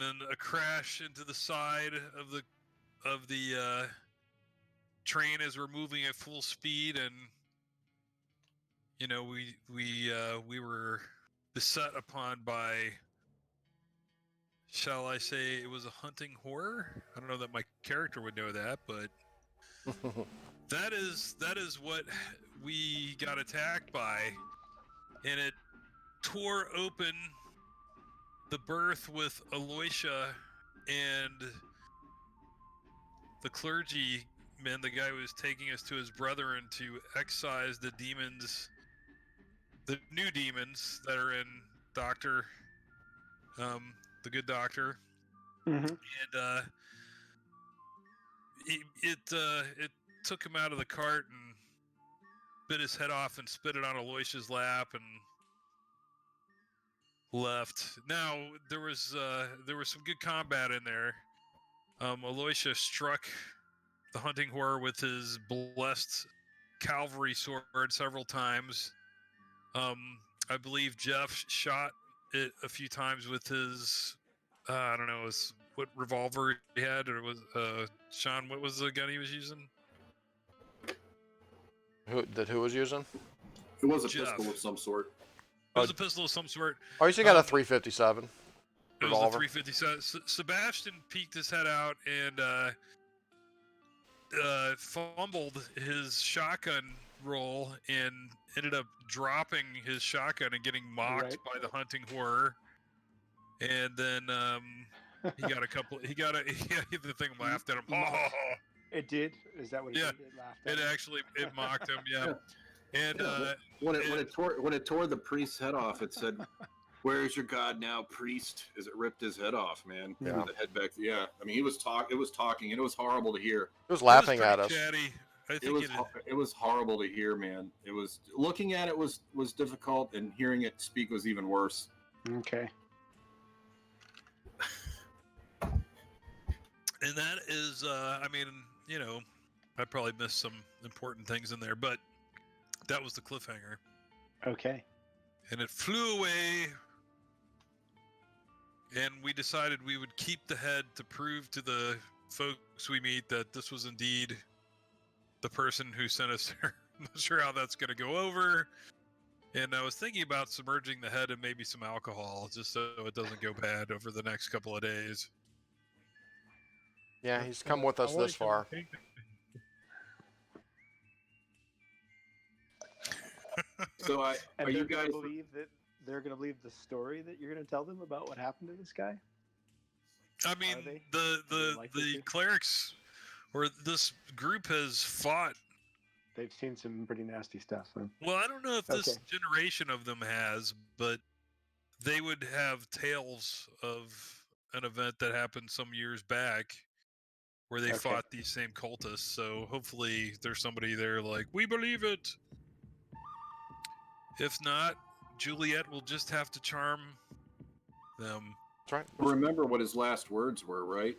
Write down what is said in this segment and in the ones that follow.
then a crash into the side of the train as we're moving at full speed, and we were beset upon by, shall I say, it was a hunting horror. I don't know that my character would know that, but that is what we got attacked by, and it tore open the berth with Aloysia and the clergyman, the guy who was taking us to his brethren to excise the demons, the new demons that are in Doctor, the good doctor. Mm-hmm. And it took him out of the cart and bit his head off and spit it on Aloysia's lap and left. Now there was some good combat in there. Aloysia struck the hunting horror with his blessed cavalry sword several times. I believe Jeff shot it a few times with his, I don't know, what revolver he had, or was Sean? What was the gun he was using? Who was using? It was a Jeff. pistol of some sort. It was a pistol of some sort. Oh, you got a 357 It was revolver. a 357. Sebastian peeked his head out and fumbled his shotgun roll and ended up dropping his shotgun and getting mocked by the hunting horror. And then he got the thing laughed at him. Oh. It did? Is that what it did? It laughed at him? It mocked him, yeah. And when it tore the priest's head off, it said, "Where is your God now, priest?" As it ripped his head off, man. Yeah. The head back. Yeah. I mean, it was talking, and it was horrible to hear. It was laughing at us. Chatty. It was horrible to hear, man. It was, looking at it was difficult, and hearing it speak was even worse. Okay. And that is, I mean, I probably missed some important things in there, but that was the cliffhanger. Okay. And it flew away, and we decided we would keep the head to prove to the folks we meet that this was indeed the person who sent us there. I'm not sure how that's going to go over. And I was thinking about submerging the head in maybe some alcohol, just so it doesn't go bad over the next couple of days. Yeah, he's come with us this far. So are you guys believe that they're going to believe the story that you're going to tell them about what happened to this guy? I mean, the clerics or this group has fought. They've seen some pretty nasty stuff. Huh? Well, I don't know if this generation of them has, but they would have tales of an event that happened some years back where they fought these same cultists. So hopefully there's somebody there like, we believe it. If not, Juliet will just have to charm them. That's right. Remember what his last words were, right?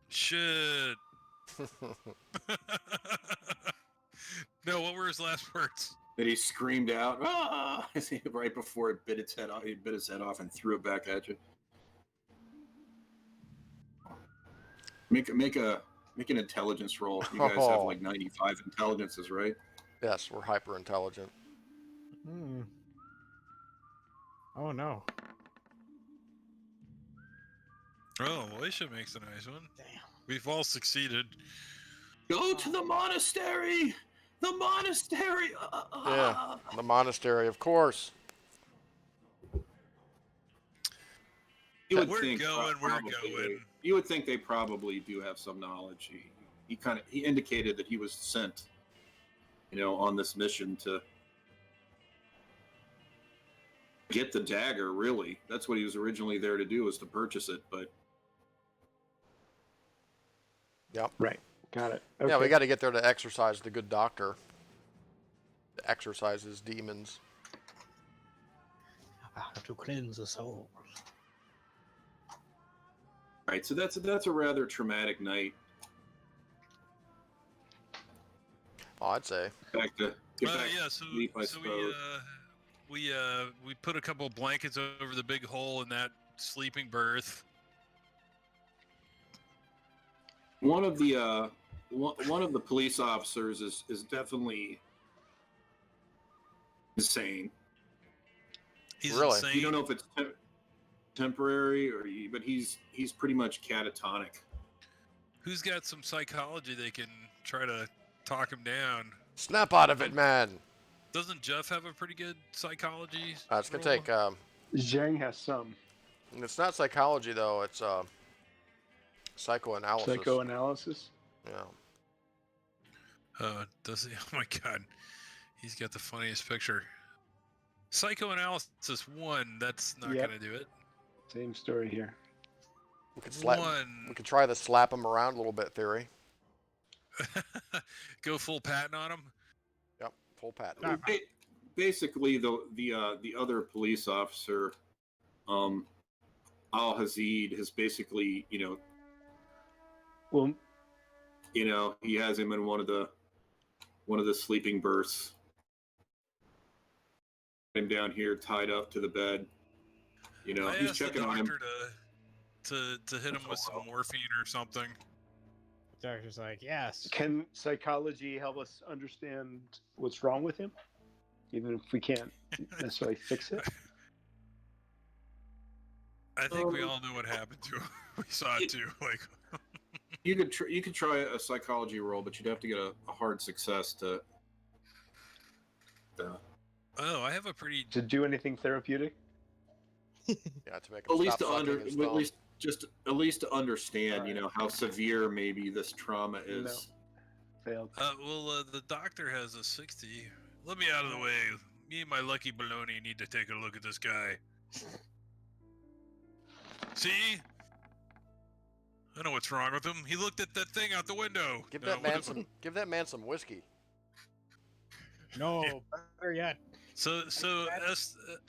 Shit. No, what were his last words? That he screamed out, "Ah!" right before it bit its head off. He bit his head off and threw it back at you. Make an intelligence roll. You guys have like 95 intelligences, right? Yes, we're hyper intelligent. Hmm. Oh no. Oh, Alicia makes a nice one. Damn. We've all succeeded. Go to the monastery! The monastery! Yeah, the monastery, of course. We're going. You would think they probably do have some knowledge. He indicated that he was sent, on this mission to get the dagger. Really, that's what he was originally there to do, was to purchase it. But Yep. Right. Got it. Okay. Yeah, we got to get there to exorcise the good doctor. To exorcise his demons. To cleanse the soul. all right, so that's a rather traumatic night. I'd say. Back to So suppose. we put a couple of blankets over the big hole in that sleeping berth, One of the police officers is definitely insane. He's Really? insane. You don't know if it's temporary but he's pretty much catatonic. Who's got some psychology they can try to talk him down? Snap out of it, man. Doesn't Jeff have a pretty good psychology? It's gonna roll? take. Zhang has some It's not psychology though. It's psychoanalysis. psychoanalysis. Yeah. Does he? Oh my God, he's got the funniest picture. Psychoanalysis 1. That's not Yep. gonna do it. Same story here. We could slap. 1. We could try the slap him around a little bit theory. Go full Patton on him. Yep. Full patent. Basically, the other police officer, Al Hazid, has basically Well, he has him in one of the sleeping berths. Him down here, tied up to the bed. I He's asked the checking on him. doctor to hit him with some morphine or something. The doctor's like, yes. can psychology help us understand what's wrong with him, even if we can't necessarily fix it? I think we all know what happened to him. We saw it too. Like, You could try a psychology roll, but you'd have to get a hard success to. oh, I have a pretty. To do anything therapeutic? Yeah. To make him At least stop sucking his thumb. at least to understand, Alright. how severe maybe this trauma is. Failed. The doctor has a 60. Let me out of the way. Me and my lucky baloney need to take a look at this guy. See? I know what's wrong with him. He looked at that thing out the window. Give No, that man what- some. Give that man some whiskey. No, better yet. So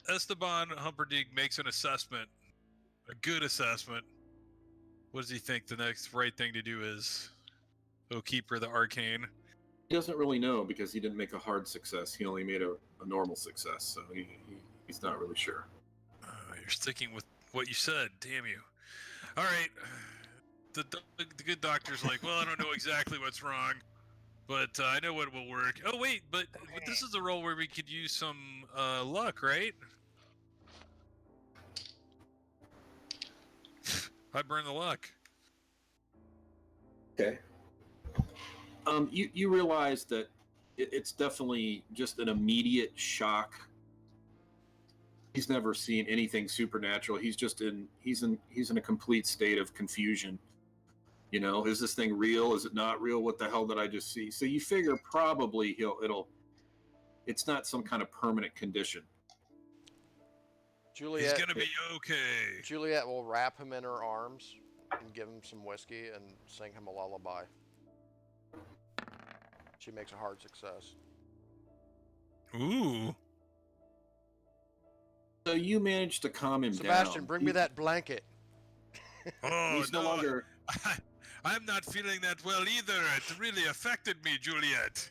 Esteban Humperdinck makes an assessment, a good assessment. What does he think the next right thing to do is? Oh, Keeper the Arcane. He doesn't really know because he didn't make a hard success. He only made a normal success, so he's not really sure. You're sticking with what you said. Damn you. All right. The good doctor's like, well, I don't know exactly what's wrong, but I know what will work. Oh, wait, but this is a role where we could use some luck, right? I burn the luck. Okay. You realize that it's definitely just an immediate shock. He's never seen anything supernatural. He's in a complete state of confusion. Is this thing real? Is it not real? What the hell did I just see? So you figure probably it's not some kind of permanent condition. Juliet. He's gonna be okay. Juliet will wrap him in her arms and give him some whiskey and sing him a lullaby. She makes a hard success. Ooh. So you managed to calm him Sebastian, down. bring me that blanket. Oh, He's no no. longer. I'm not feeling that well either. It really affected me, Juliet.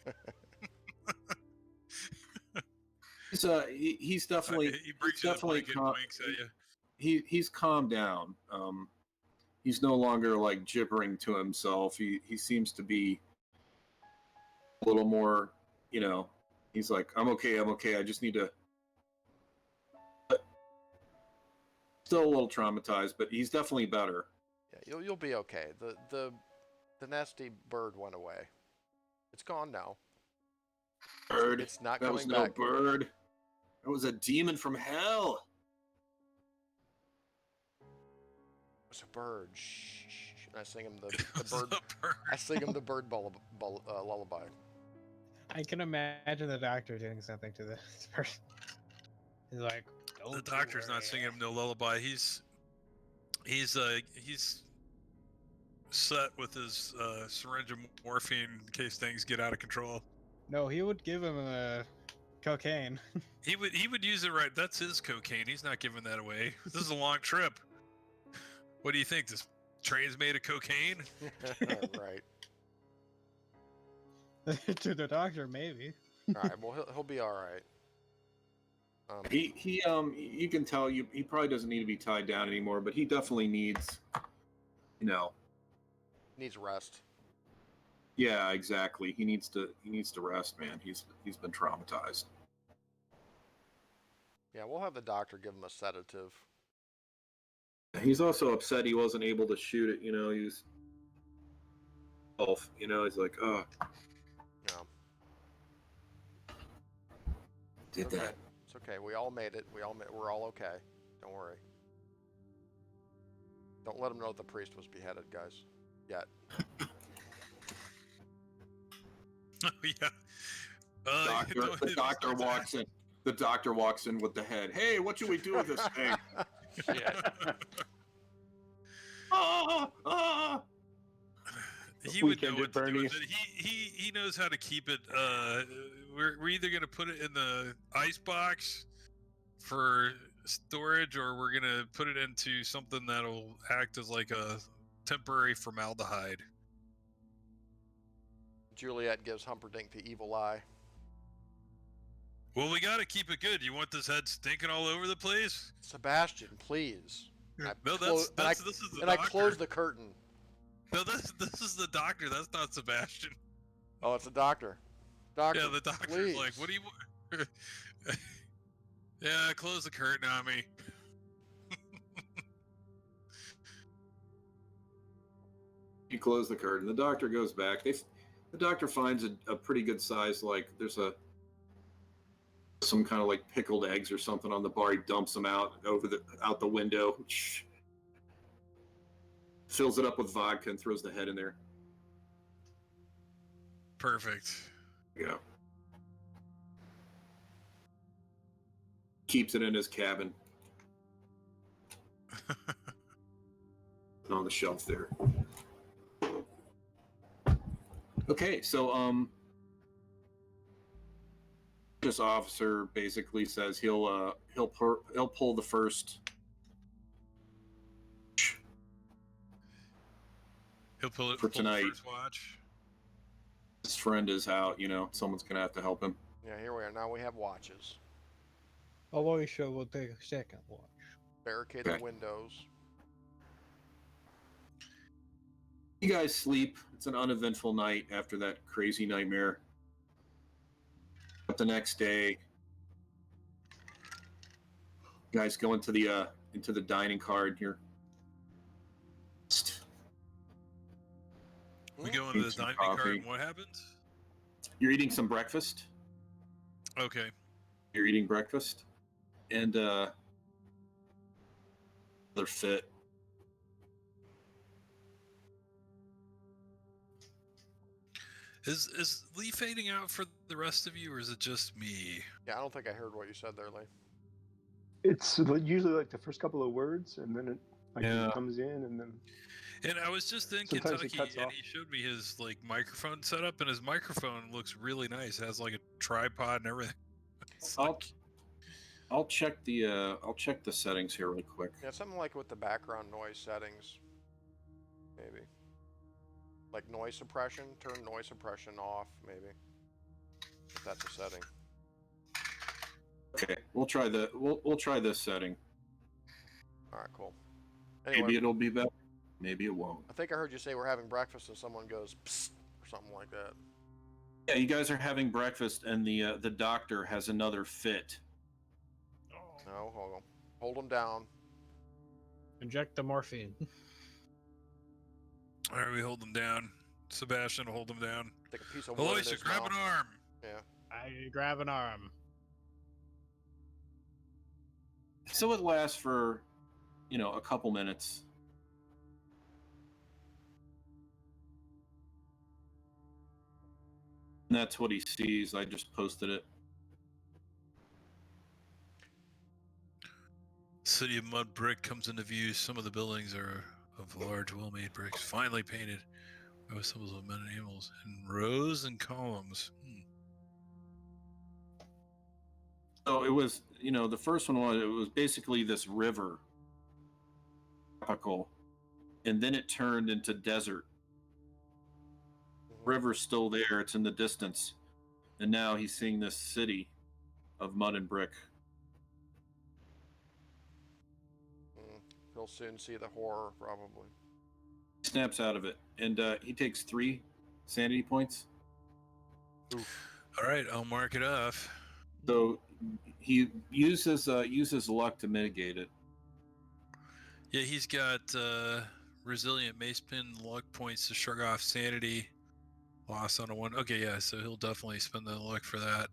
He's definitely. He brings he's you the definitely blanket and winks at you. he's calmed down. He's no longer like gibbering to himself. He seems to be a little more. He's like, I'm okay. I just need to. Still a little traumatized, but he's definitely better. Yeah, you'll be okay. The nasty bird went away. It's gone now. Bird. It's not That coming was no back. bird. That was a demon from hell. It's a bird. Shh, shh, shh. And I sing him the It's bird. a bird. I sing him the bird lullaby. I can imagine the doctor doing something to this person. He's like, The "Don't doctor's worry." not singing him no lullaby. He's set with his syringe of morphine in case things get out of control. No, he would give him cocaine. He would use it right. That's his cocaine. He's not giving that away. This is a long trip. What do you think? This train's made of cocaine? Right. To the doctor, maybe. All right. Well, he'll be all right. You can tell he probably doesn't need to be tied down anymore, but he definitely needs, Needs rest. Yeah, exactly. He needs to rest, man. He's been traumatized. Yeah, we'll have the doctor give him a sedative. He's also upset he wasn't able to shoot it. He's off. He's like, oh, Yeah. did Okay. that. It's okay. We all made it. We're all okay. Don't worry. Don't let him know the priest was beheaded, guys. Yet. Oh yeah. The doctor walks in. The doctor walks in with the head. Hey, what should we do with this thing? Shit. He would know Weekend what at to do with Bernie's. it. He knows how to keep it. We're either gonna put it in the ice box for storage, or we're gonna put it into something that'll act as like a temporary formaldehyde. Juliet gives Humperdinck the evil eye. Well, we gotta keep it good. You want this head stinking all over the place? Sebastian, please. No, this is the And doctor. I close the curtain. No, this is the doctor. That's not Sebastian. Oh, it's the doctor. Doctor, Yeah, the doctor's please. like, what do you want? Yeah, close the curtain on me. You close the curtain. The doctor goes back. The doctor finds a pretty good size, like there's some kind of like pickled eggs or something on the bar. He dumps them out the window. Fills it up with vodka and throws the head in there. Perfect. Yeah. Keeps it in his cabin. On the shelf there. Okay, so this officer basically says he'll pull the first. He'll pull it For pull tonight. The first watch. His friend is out. Someone's gonna have to help him. Yeah, here we are. Now we have watches. Alicia will take a second watch. Barricade Okay. the windows. You guys sleep. It's an uneventful night after that crazy nightmare. But the next day, you guys go into the dining car and you're We go into the Eat some dining car, coffee. and what happens? eating some breakfast. Okay. You're eating breakfast, and they're fit. Is Lee fading out for the rest of you, or is it just me? Yeah, I don't think I heard what you said there, Lee. It's usually like the first couple of words, and then it comes in, and then And I was just in Sometimes it Kentucky, cuts and off. he showed me his like microphone setup, and his microphone looks really nice. It has like a tripod and everything. It's I'll like- I'll check the settings here real quick. Yeah, something like with the background noise settings. Maybe. Like noise suppression. Turn noise suppression off, maybe. If that's a setting. Okay, we'll try this setting. Alright, cool. Anyway, Maybe it'll be better. Maybe it won't. I think I heard you say we're having breakfast and someone goes psst or something like that. Yeah, you guys are having breakfast, and the doctor has another fit. No, hold on. Hold him down. Inject the morphine. All right, we hold him down. Sebastian will hold him down. Stick a piece of wood in Alicia, his grab mouth. an arm. Yeah. I grab an arm. So it lasts for, a couple minutes. And that's what he sees. I just posted it. City of mud brick comes into view. Some of the buildings are of large, well-made bricks, finely painted with symbols of men and animals in rows and columns. So it was, the first one was, it was basically this river, tropical, and then it turned into desert. River's still there, it's in the distance, and now he's seeing this city of mud and brick. He'll soon see the horror, probably. Snaps out of it, and he takes 3 sanity points. All right, I'll mark it off. So he uses luck to mitigate it. Yeah, he's got resilient mace pin luck points to shrug off sanity loss on a 1. Okay, yeah, so he'll definitely spend the luck for that.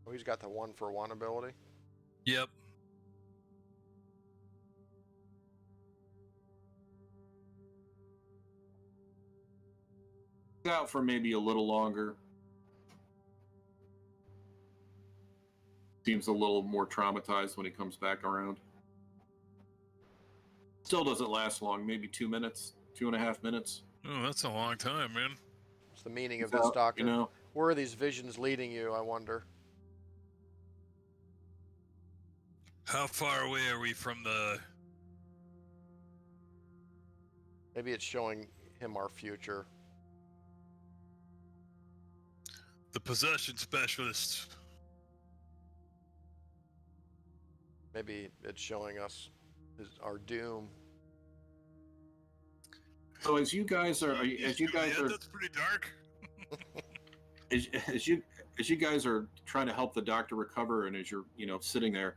Oh, he's got the 1-for-1 ability. Yep. He's out for maybe a little longer. Seems a little more traumatized when he comes back around. Still doesn't last long, maybe 2 minutes, 2.5 minutes. Oh, that's a long time, man. What's the meaning of He's this, out, Doctor? you know. Where are these visions leading you, I wonder? How far away are we from the... Maybe it's showing him our future. The possession specialist? Maybe it's showing us our doom. So as you guys are, That's pretty dark. as you guys are trying to help the doctor recover, and as you're sitting there,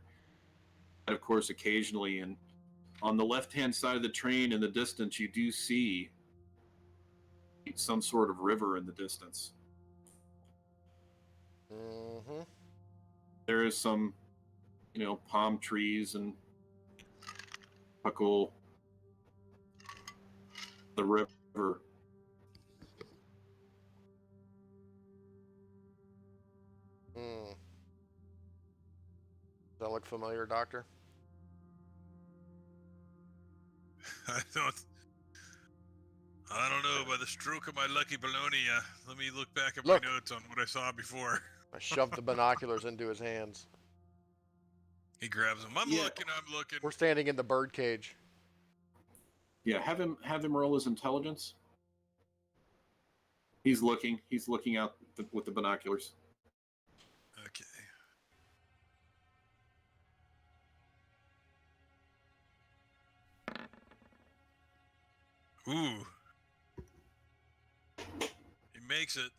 and of course occasionally, and on the left-hand side of the train in the distance, you do see some sort of river in the distance. Mm-hmm. There is some, palm trees and buckle the river. Hmm. Does that look familiar, Doctor? I don't know. By the stroke of my lucky baloney, let me look back at my notes on what I saw before. I shoved the binoculars into his hands. He grabs them. I'm looking. We're standing in the bird cage. Yeah, have him roll his intelligence. He's looking out with the binoculars. Okay. Ooh. He makes it.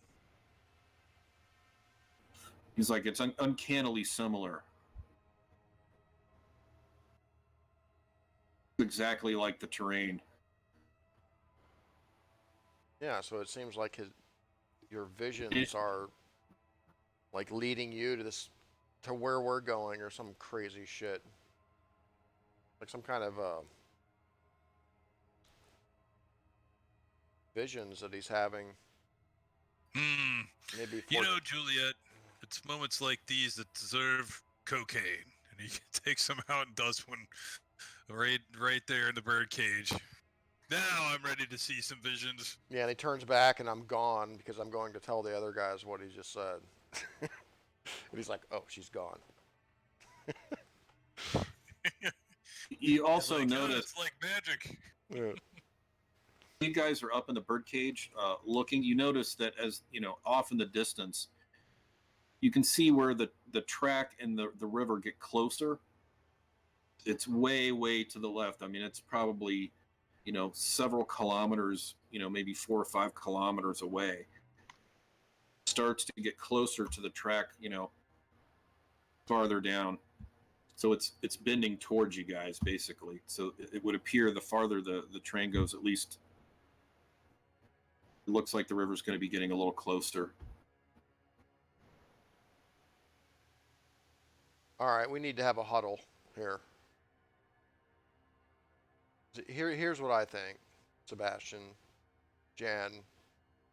He's like, it's uncannily similar. Exactly like the terrain. Yeah, so it seems like your visions are like leading you to where we're going, or some crazy shit. Like some kind of visions that he's having. Maybe Juliet, it's moments like these that deserve cocaine, and he takes them out and does one right there in the bird cage. Now I'm ready to see some visions. Yeah, and he turns back, and I'm gone because I'm going to tell the other guys what he just said. And he's like, "Oh, she's gone." You also notice it's like magic. Yeah. You guys are up in the birdcage looking. You notice that as off in the distance, you can see where the track and the river get closer. It's way to the left. I mean, it's probably several kilometers, maybe 4 or 5 kilometers away. It starts to get closer to the track, farther down. So it's bending towards you guys, basically. So it would appear the farther the train goes, at least it looks like the river's going to be getting a little closer. All right, we need to have a huddle here. Here's what I think, Sebastian, Jan,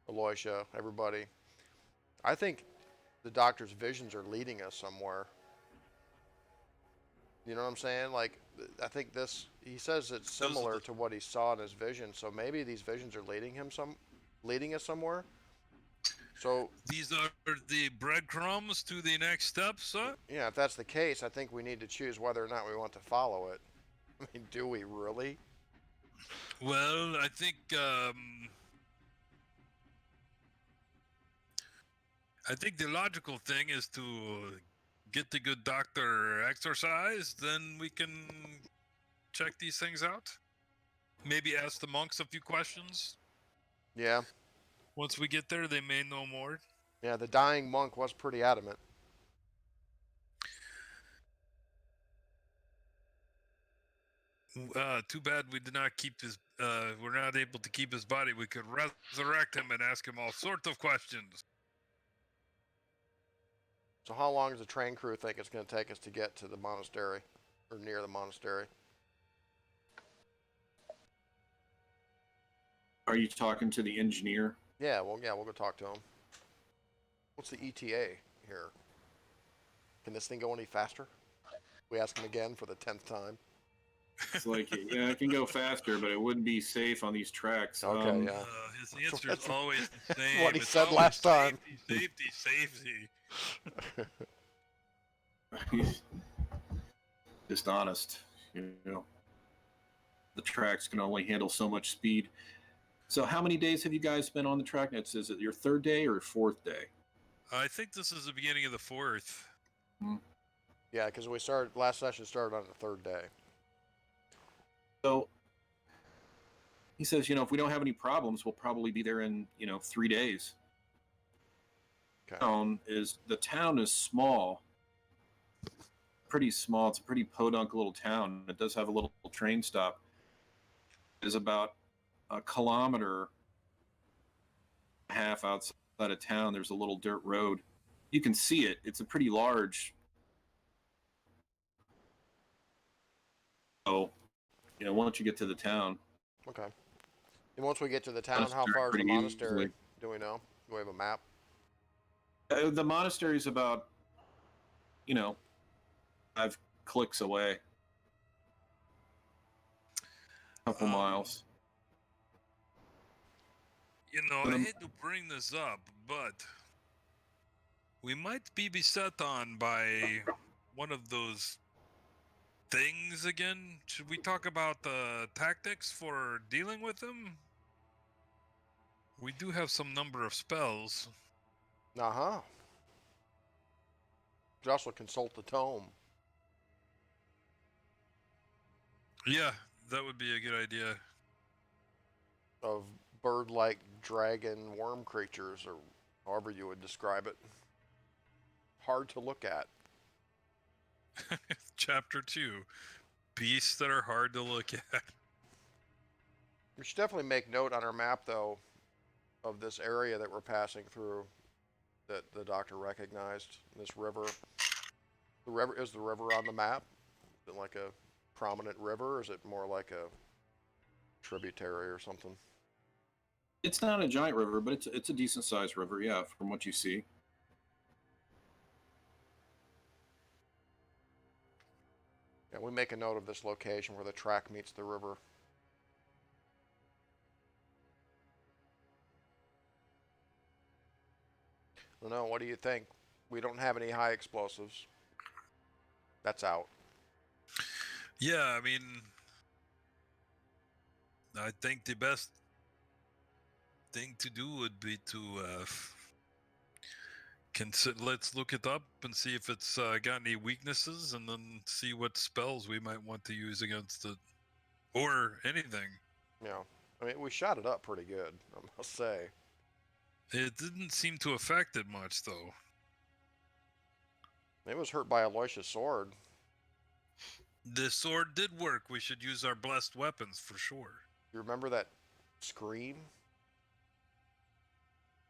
Aloysia, everybody. I think the doctor's visions are leading us somewhere. You know what I'm saying? Like, I think he says it's similar to what he saw in his vision, so maybe these visions are leading us somewhere. So these are the breadcrumbs to the next steps, huh? Yeah, if that's the case, I think we need to choose whether or not we want to follow it. I mean, do we really? Well, I think the logical thing is to get the good doctor exorcised, then we can check these things out. Maybe ask the monks a few questions. Yeah. Once we get there, they may know more. Yeah, the dying monk was pretty adamant. Too bad we did not keep his. We're not able to keep his body. We could resurrect him and ask him all sorts of questions. So how long does the train crew think it's going to take us to get to the monastery, or near the monastery? Are you talking to the engineer? Yeah, we'll go talk to him. What's the ETA here? Can this thing go any faster? We ask him again for the 10th time. It's like, yeah, it can go faster, but it wouldn't be safe on these tracks. Okay, yeah. His answer is always the same. What he It's said always last time. Safety, safety, safety. He's dishonest. You know, the tracks can only handle so much speed. So, how many days have you guys been on the track? Is it your third day or fourth day? I think this is the beginning of the 4th. Yeah, because last session started on the 3rd day. So he says, if we don't have any problems, we'll probably be there in 3 days. Okay. The town is small, pretty small. It's a pretty podunk little town. It does have a little train stop. It's about a kilometer and a half outside of town. There's a little dirt road. You can see it. It's a pretty large. So, once you get to the town. Okay. And once we get to the town, how far is the monastery? Do we know? Do we have a map? The monastery is about, 5 clicks away. A couple miles. I hate to bring this up, but we might be beset on by one of those things again. Should we talk about the tactics for dealing with them? We do have some number of spells. Uh-huh. You could also consult the tome. Yeah, that would be a good idea. Of bird-like dragon worm creatures, or however you would describe it. Hard to look at. Chapter 2. Beasts that are hard to look at. We should definitely make note on our map, though, of this area that we're passing through that the doctor recognized. This river. Is the river on the map? Is it like a prominent river, or is it more like a tributary or something? It's not a giant river, but it's a decent sized river, yeah, from what you see. Yeah, we make a note of this location where the track meets the river. I don't know, what do you think? We don't have any high explosives. That's out. Yeah, I mean, I think the best thing to do would be to let's look it up and see if it's got any weaknesses, and then see what spells we might want to use against it, or anything. Yeah, I mean, we shot it up pretty good, I must say. It didn't seem to affect it much, though. It was hurt by Aloysius' sword. The sword did work. We should use our blessed weapons for sure. You remember that scream?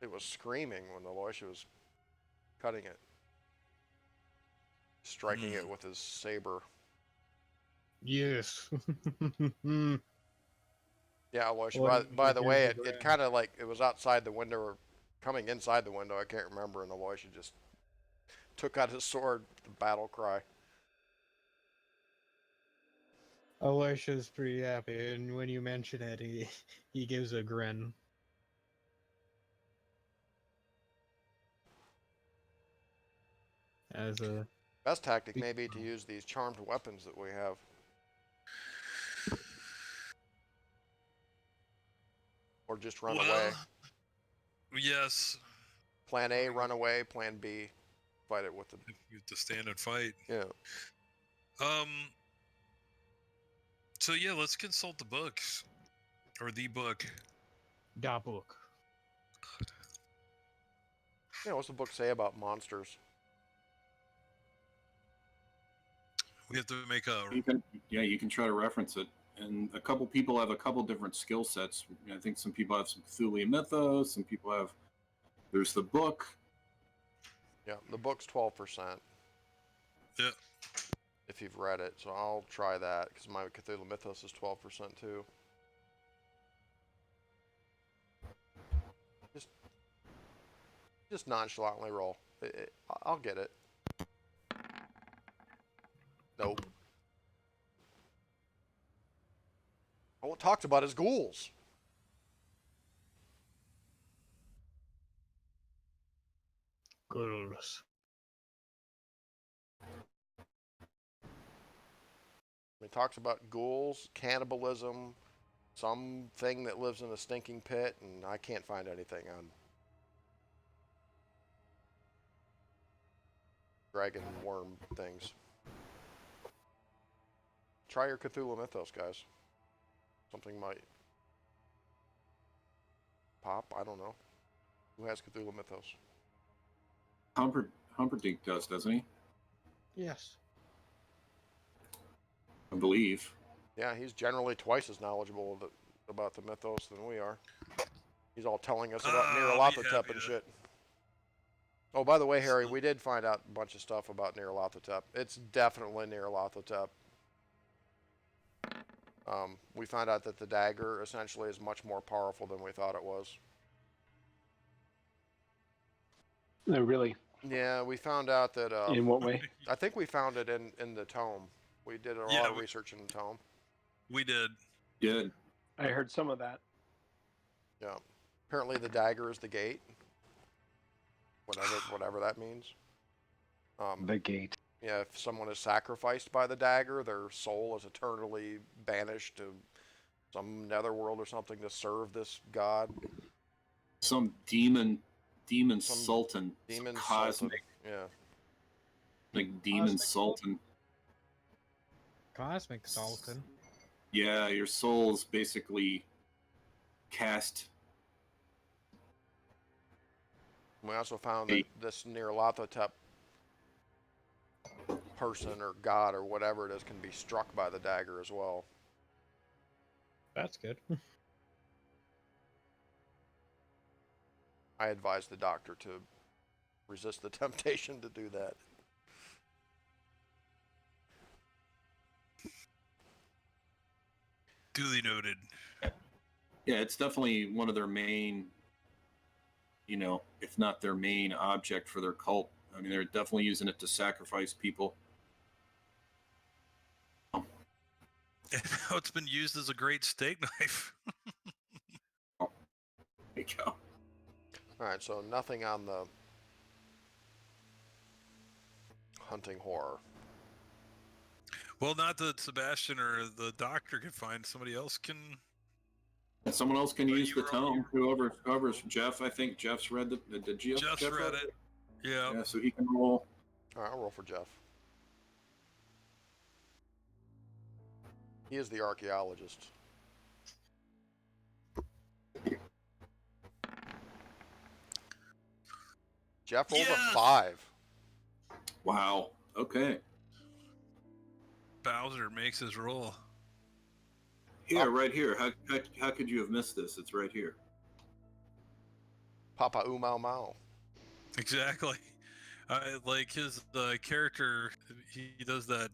It was screaming when Aloysius was cutting it. Striking it with his saber. Yes. Yeah, Aloysius. By the way, it kind of like, it was outside the window or coming inside the window, I can't remember, and Aloysius just took out his sword, the battle cry. Aloysius pretty happy, and when you mention it, he gives a grin. As a Best tactic may be to use these charmed weapons that we have. Or just run away. Yes. Plan A, run away. Plan B, fight it with the... You have to stand and fight. Yeah. So yeah, let's consult the books. Or the book. Da book. Yeah, what's the book say about monsters? We have to make a. You can try to reference it. And a couple people have a couple different skill sets. I think some people have some Cthulhu mythos. Some people have. There's the book. Yeah, the book's 12%. Yeah. If you've read it, so I'll try that because my Cthulhu mythos is 12% too. Just nonchalantly roll. I'll get it. Nope. All it talks about is ghouls. Ghouls. It talks about ghouls, cannibalism, something that lives in a stinking pit, and I can't find anything on dragon worm things. Try your Cthulhu mythos, guys. Something might pop. I don't know. Who has Cthulhu mythos? Humperdinck does, doesn't he? Yes. I believe. Yeah, he's generally twice as knowledgeable about the mythos than we are. He's all telling us about Nyarlathotep and shit. Oh, by the way, Harry, we did find out a bunch of stuff about Nyarlathotep. It's definitely Nyarlathotep. We found out that the dagger essentially is much more powerful than we thought it was. No, really. Yeah, we found out that. In what way? I think we found it in the tome. We did a lot of research in the tome. We did. Good. I heard some of that. Yeah. Apparently, the dagger is the gate. Whatever that means. The gate. Yeah, if someone is sacrificed by the dagger, their soul is eternally banished to some netherworld or something to serve this god. Some demon sultan. Demon cosmic. sultan. Yeah. Like demon sultan. Cosmic Sultan. Yeah, your soul's basically cast. We also found that this Nyarlathotep person or god or whatever it is can be struck by the dagger as well. That's good. I advise the doctor to resist the temptation to do that. Duly noted. Yeah, it's definitely one of their main, if not their main object for their cult. I mean, they're definitely using it to sacrifice people. And now it's been used as a great steak knife. There you go. All right, so nothing on the hunting horror. Well, not that Sebastian or the doctor can find. Somebody else can. And someone else can use the tome. Whoever's Jeff. I think Jeff's read the. Did Jeff read it. Yeah. Yeah, so he can roll. All right, I'll roll for Jeff. He is the archaeologist. Jeff rolled a 5. Wow. Okay. Bowser makes his roll. Here, right here. How could you have missed this? It's right here. Papa Mau Mau. Exactly. Like his character, he does that.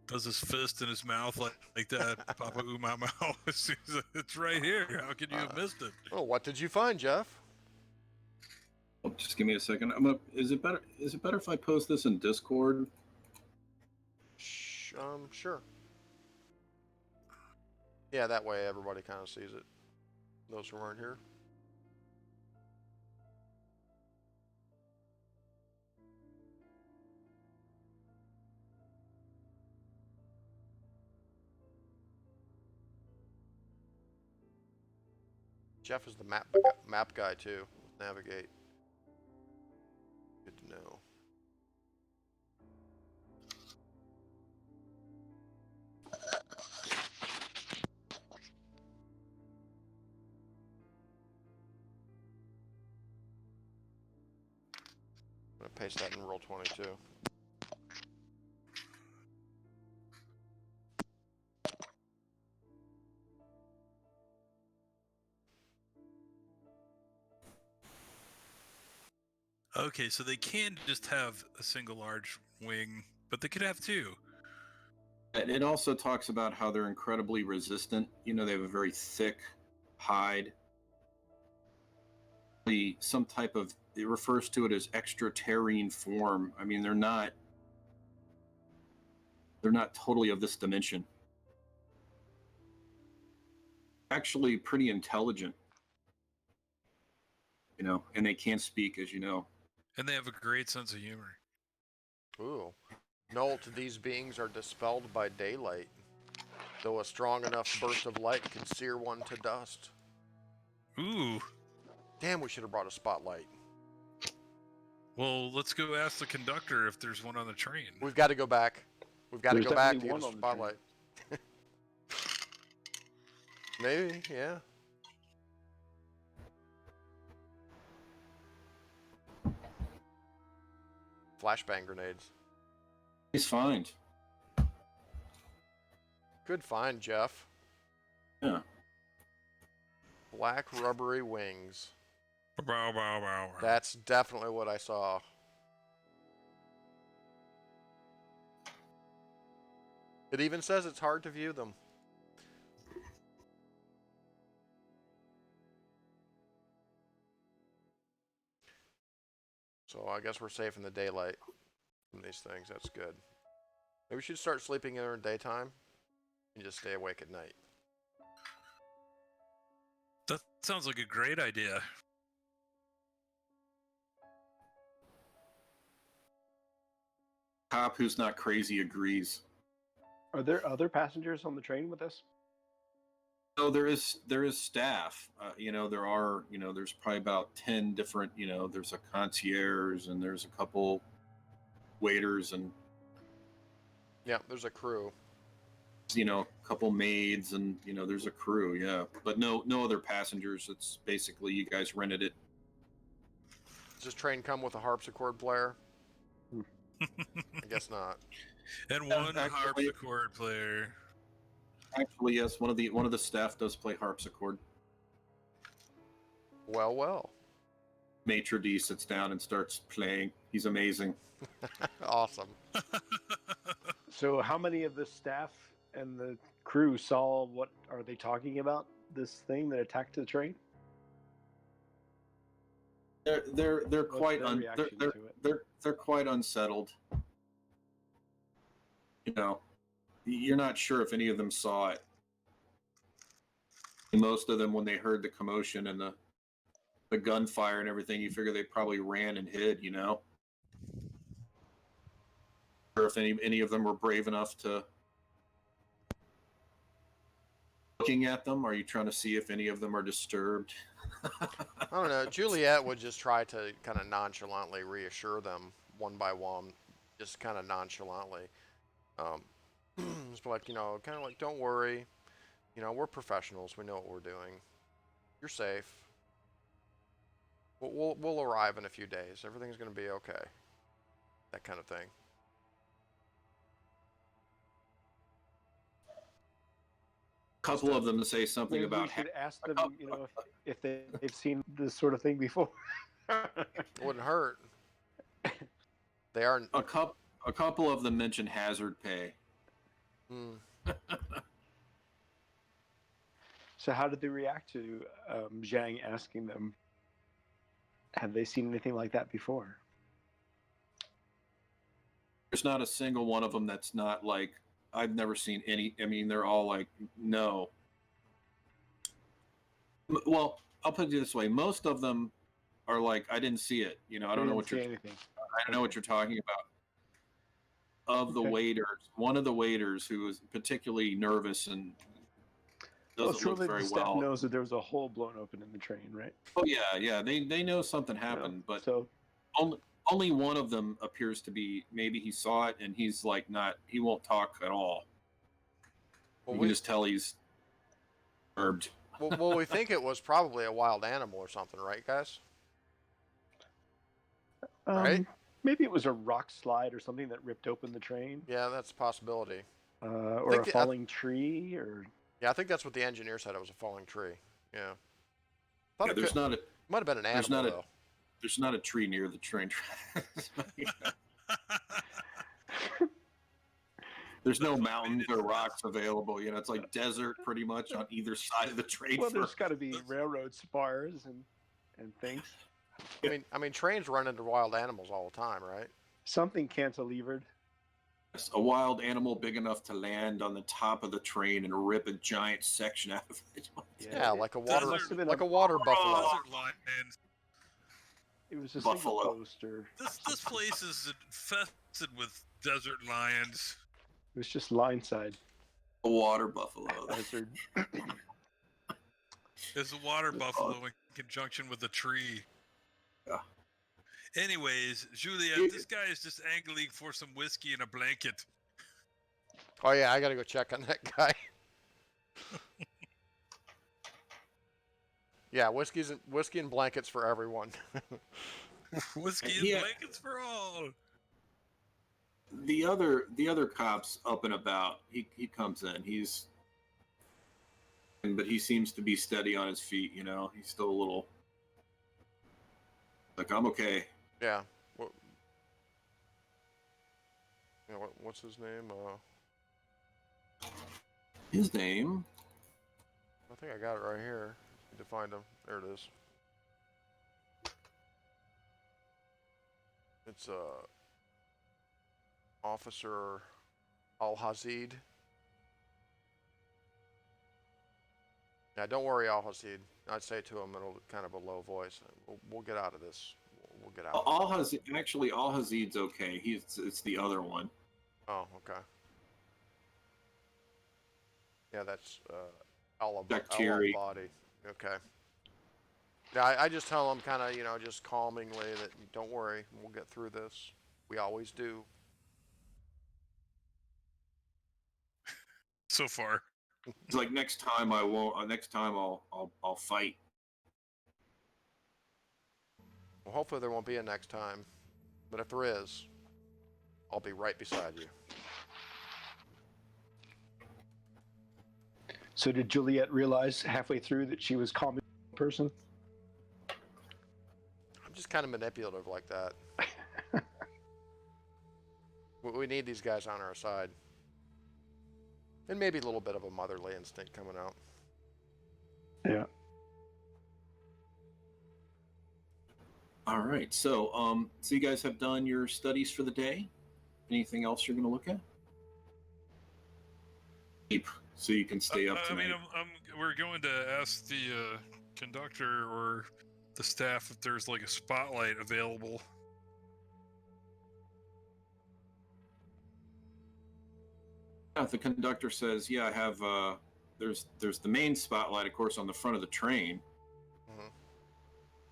Does his fist in his mouth like that. Papa Mau Mau. It's right here. How could you have missed it? Oh, what did you find, Jeff? Oh, just give me a second. Is it better if I post this in Discord? Sure. Yeah, that way everybody kind of sees it. Those who aren't here. Jeff is the map guy too. Navigate. Good to know. paste that in Roll20 too. Okay, so they can just have a single large wing, but they could have two. And it also talks about how they're incredibly resistant. You know, they have a very thick hide. Some type of, it refers to it as extraterrene form. I mean, they're not totally of this dimension. Actually pretty intelligent. You know, and they can't speak, as you know. And they have a great sense of humor. Ooh. Note, these beings are dispelled by daylight, though a strong enough burst of light can sear one to dust. Ooh. Damn, we should have brought a spotlight. Well, let's go ask the conductor if there's one on the train. We've got to go back. We've got to There's go back to definitely get one a on the train. spotlight. Maybe, yeah. Flashbang grenades. He's fine. Good find, Jeff. Yeah. Black rubbery wings. Bow, bow, bow. That's definitely what I saw. It even says it's hard to view them. So I guess we're safe in the daylight from these things. That's good. Maybe we should start sleeping in the daytime and just stay awake at night. That sounds like a great idea. Cop who's not crazy agrees. Are there other passengers on the train with us? So there is staff. You know, there's probably about 10 different. You know, there's a concierge and there's a couple waiters and Yeah, there's a crew. you know, a couple maids and you know, there's a crew. Yeah, but no other passengers. It's basically you guys rented it. Does this train come with a harpsichord player? I guess not. And Yeah, one actually- harpsichord player. Actually, yes, one of the staff does play harpsichord. Well, well. Maitre d' sits down and starts playing. He's amazing. Awesome. So how many of the staff and the crew saw what are they talking about? This thing that attacked the train? They're What's quite their reaction to it? they're quite unsettled. You know, you're not sure if any of them saw it. And most of them, when they heard the commotion and the gunfire and everything, you figure they probably ran and hid. You know, or if any of them were brave enough to looking at them. Are you trying to see if any of them are disturbed? I don't know. Juliet would just try to kind of nonchalantly reassure them one by one, just kind of nonchalantly. Just be like, you know, kind of like, don't worry. You know, we're professionals. We know what we're doing. You're safe. We'll arrive in a few days. Everything's going to be okay. That kind of thing. A couple of them say something Maybe about we should ask them, couple- you know, if they've seen this sort of thing before. It wouldn't hurt. They are. a couple of them mention hazard pay. Hmm. So how did they react to Zhang asking them? Have they seen anything like that before? There's not a single one of them that's not like, I've never seen any. I mean, they're all like, no. Well, I'll put it this way: most of them are like, I didn't see it. You know, I don't know what you're. Anything. I don't know what you're talking about. Of the Okay. waiters, one of the waiters who was particularly nervous and doesn't surely look very the staff well. knows that there was a hole blown open in the train, right? Oh yeah, they know something happened, but So only one of them appears to be. Maybe he saw it and he's like not. He won't talk at all. Well, You we, can just tell he's disturbed. well, we think it was probably a wild animal or something, right, guys? Right? Maybe it was a rock slide or something that ripped open the train, Yeah, that's a possibility. or think a the- I- falling tree, or Yeah, I think that's what the engineer said. It was a falling tree. Yeah. Thought Yeah, it there's could, not a might have been an there's animal not a though. there's not a tree near the train tracks. There's no That's what mountains made it or rocks available. You know, it's like desert pretty much on either side of the train. well, for- there's got to be railroad spars and things. I mean, trains run into wild animals all the time, right? Something cantilevered. a wild animal big enough to land on the top of the train and rip a giant section out of it. Yeah, like a it water, must have been like a- a water buffalo. Desert lions. It was a Buffalo. single poster. This place is infested with desert lions. It was just line side A water buffalo. desert. It's a water buffalo in conjunction with a tree. Yeah. Anyways, Juliet, this guy is just angling for some whiskey and a blanket. Oh yeah, I gotta go check on that guy. Yeah, whiskey and blankets for everyone. Whiskey and Yeah. blankets for all. The other cop's up and about. He comes in. But he seems to be steady on his feet. You know, he's still a little like, I'm okay. Yeah. What's his name? His name. I think I got it right here. Need to find him. There it is. It's Officer Al-Hazid. Yeah, don't worry, Al-Hazid. I'd say to him in kind of a low voice. We'll get out of this. We'll get out. Al-Hazid's okay. It's the other one. Oh, okay. Yeah, that's Bacteria. body. Okay. Yeah, I just tell him kind of, just calmingly that don't worry, we'll get through this. We always do. So far. It's like next time I won't. Next time I'll fight. Well, hopefully there won't be a next time, but if there is, I'll be right beside you. So did Juliet realize halfway through that she was calming the person? I'm just kind of manipulative like that. We need these guys on our side. And maybe a little bit of a motherly instinct coming out. Yeah. All right. So you guys have done your studies for the day. Anything else you're going to look at? So you can stay up I tonight. mean, we're going to ask the conductor or the staff if there's like a spotlight available. If the conductor says, "Yeah, I have," there's the main spotlight, of course, on the front of the train. Mhm.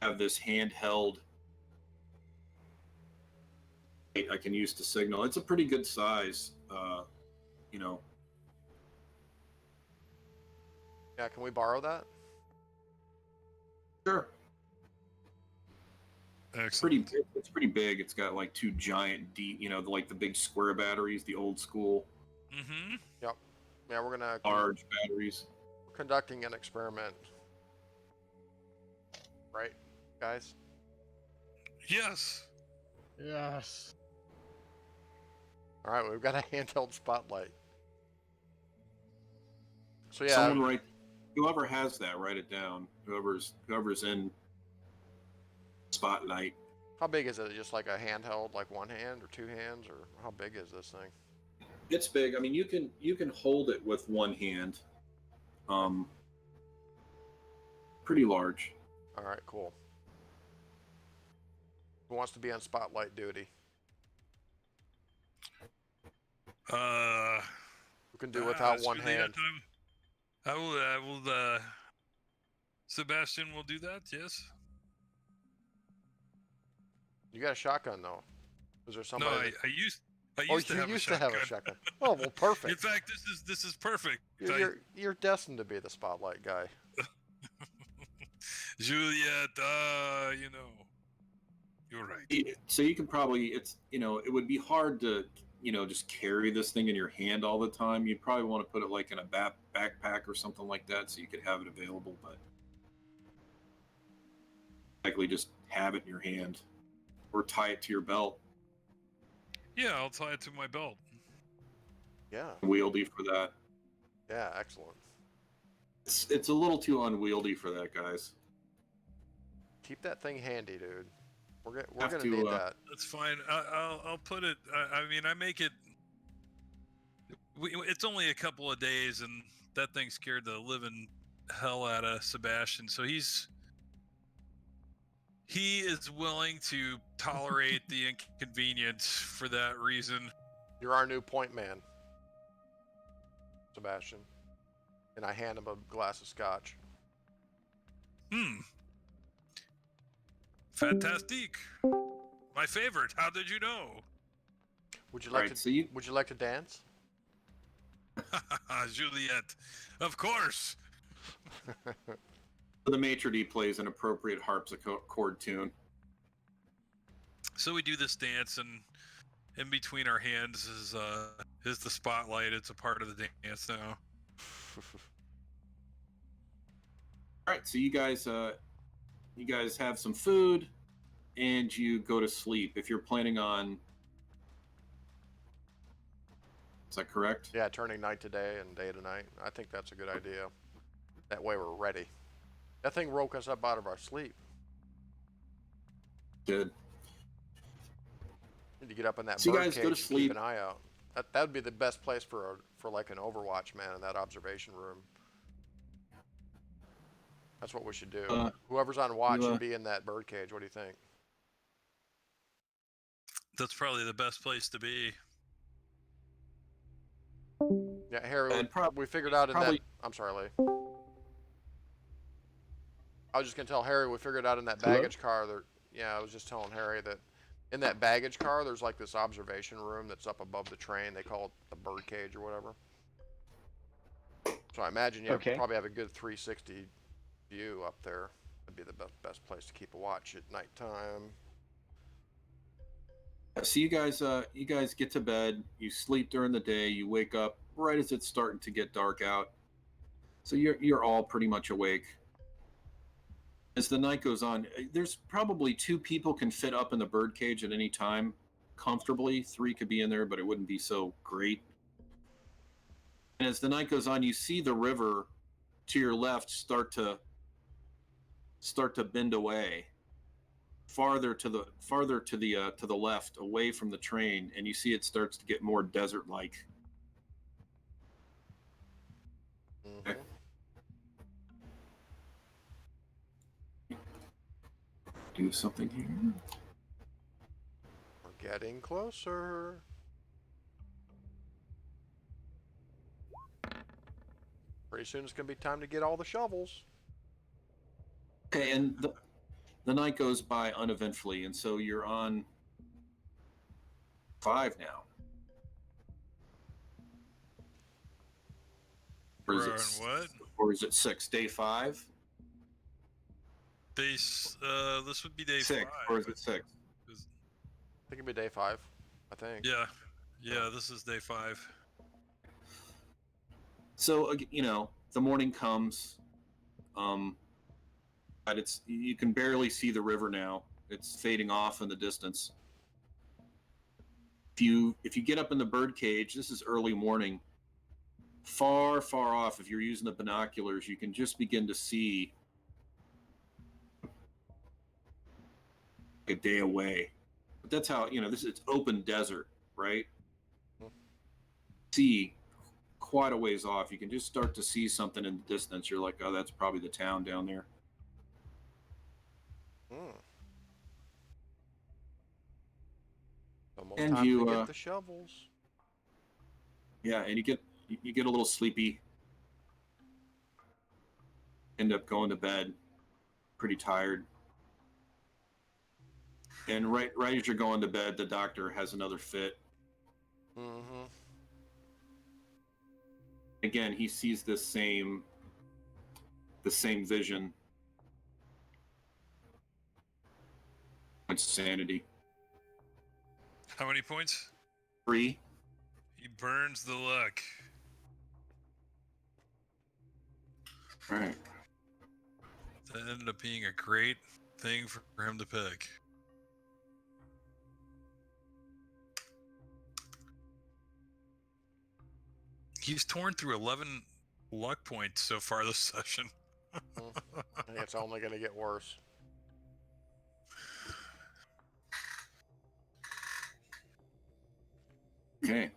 Have this handheld I can use to signal. It's a pretty good size, you know. Yeah, can we borrow that? Sure. Excellent. It's pretty big. It's got like two giant like the big square batteries, the old school Mm-hmm. Yep. Yeah, we're gonna large batteries. conducting an experiment. Right, guys? Yes. Yes. All right, we've got a handheld spotlight. So yeah, Whoever has that, write it down. Whoever's in spotlight. how big is it? Just like a handheld, like one hand or two hands, or how big is this thing? It's big. I mean, you can hold it with one hand. Pretty large. All right, cool. Who wants to be on spotlight duty? Who can do without one Juliet, hand? I will, Sebastian will do that, yes? You got a shotgun though. Is there No, somebody? I used Oh, to you have used a to have shotgun. a shotgun. Oh, well, perfect. In fact, this is perfect. You're destined to be the spotlight guy. Juliet, You're right. So you can probably, it would be hard to, just carry this thing in your hand all the time. You'd probably want to put it like in a backpack or something like that so you could have it available, but likely just have it in your hand or tie it to your belt. Yeah, I'll tie it to my belt. Yeah. Wieldy for that. Yeah, excellent. It's a little too unwieldy for that, guys. Keep that thing handy, dude. We're Have gonna to, need that. That's fine. I'll put it. I mean, I make it. It's only a couple of days, and that thing scared the living hell out of Sebastian. So he is willing to tolerate the inconvenience for that reason. You're our new point man, Sebastian. And I hand him a glass of scotch. Fantastique. My favorite. How did you know? Would you like Would you like to dance? Juliet. Of course. The maitre d' plays an appropriate harpsichord tune. So we do this dance, and in between our hands is the spotlight. It's a part of the dance now. All right, so you guys have some food, and you go to sleep. If you're planning on, is that correct? Yeah, turning night to day and day to night. I think that's a good idea. That way we're ready. That thing woke us up out of our sleep. Good. Need to get up in that So you bird guys cage go to and sleep. keep an eye out. That would be the best place for like an Overwatch man in that observation room. That's what we should do. Whoever's on watch should be in that bird cage. What do you think? That's probably the best place to be. Yeah, Harry, And we figured out in that... I'm sorry, Lee. I was just going to tell Harry, we figured out in that baggage car... I was just telling Harry that in that baggage car, there's like this observation room that's up above the train. They call it the bird cage or whatever. So I imagine you probably have a good 360 view up there. That'd be the best place to keep a watch at nighttime. So you guys get to bed. You sleep during the day. You wake up right as it's starting to get dark out. So you're all pretty much awake. As the night goes on, there's probably 2 people can fit up in the bird cage at any time comfortably. 3 could be in there, but it wouldn't be so great. And as the night goes on, you see the river to your left start to bend away, farther to the left, away from the train, and you see it starts to get more desert-like. Mm-hmm. Do something here. We're getting closer. Pretty soon it's going to be time to get all the shovels. Okay, and the night goes by uneventfully, and so you're on 5 now. Or is it what? Or is it 6? Day 5? This would be day 6, 5. or is it 6? I think it'd be day 5. I think. Yeah. This is day 5. So the morning comes, but you can barely see the river now. It's fading off in the distance. If you get up in the bird cage, this is early morning. Far off, if you're using the binoculars, you can just begin to see a day away. But that's how it's open desert, right? See quite a ways off. You can just start to see something in the distance. You're like, oh, that's probably the town down there. Almost time to get the shovels. Yeah, and you get a little sleepy. End up going to bed, pretty tired. And right as you're going to bed, the doctor has another fit. Mm-hmm. Again, he sees the same vision. Points of sanity. How many points? 3. He burns the luck. All right. That ended up being a great thing for him to pick. He's torn through 11 luck points so far this session. I think it's only going to get worse. Okay.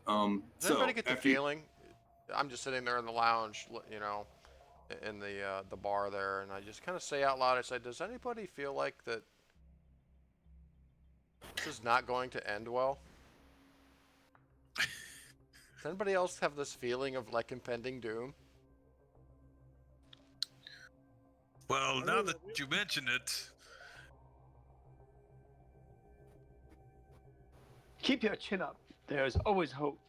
Does anybody get the feeling? I'm just sitting there in the lounge, you know, in the bar there, and I just kind of say out loud, I say, does anybody feel like that this is not going to end well? Does anybody else have this feeling of like impending doom? Well, now that you mention it, Keep your chin up. There's always hope.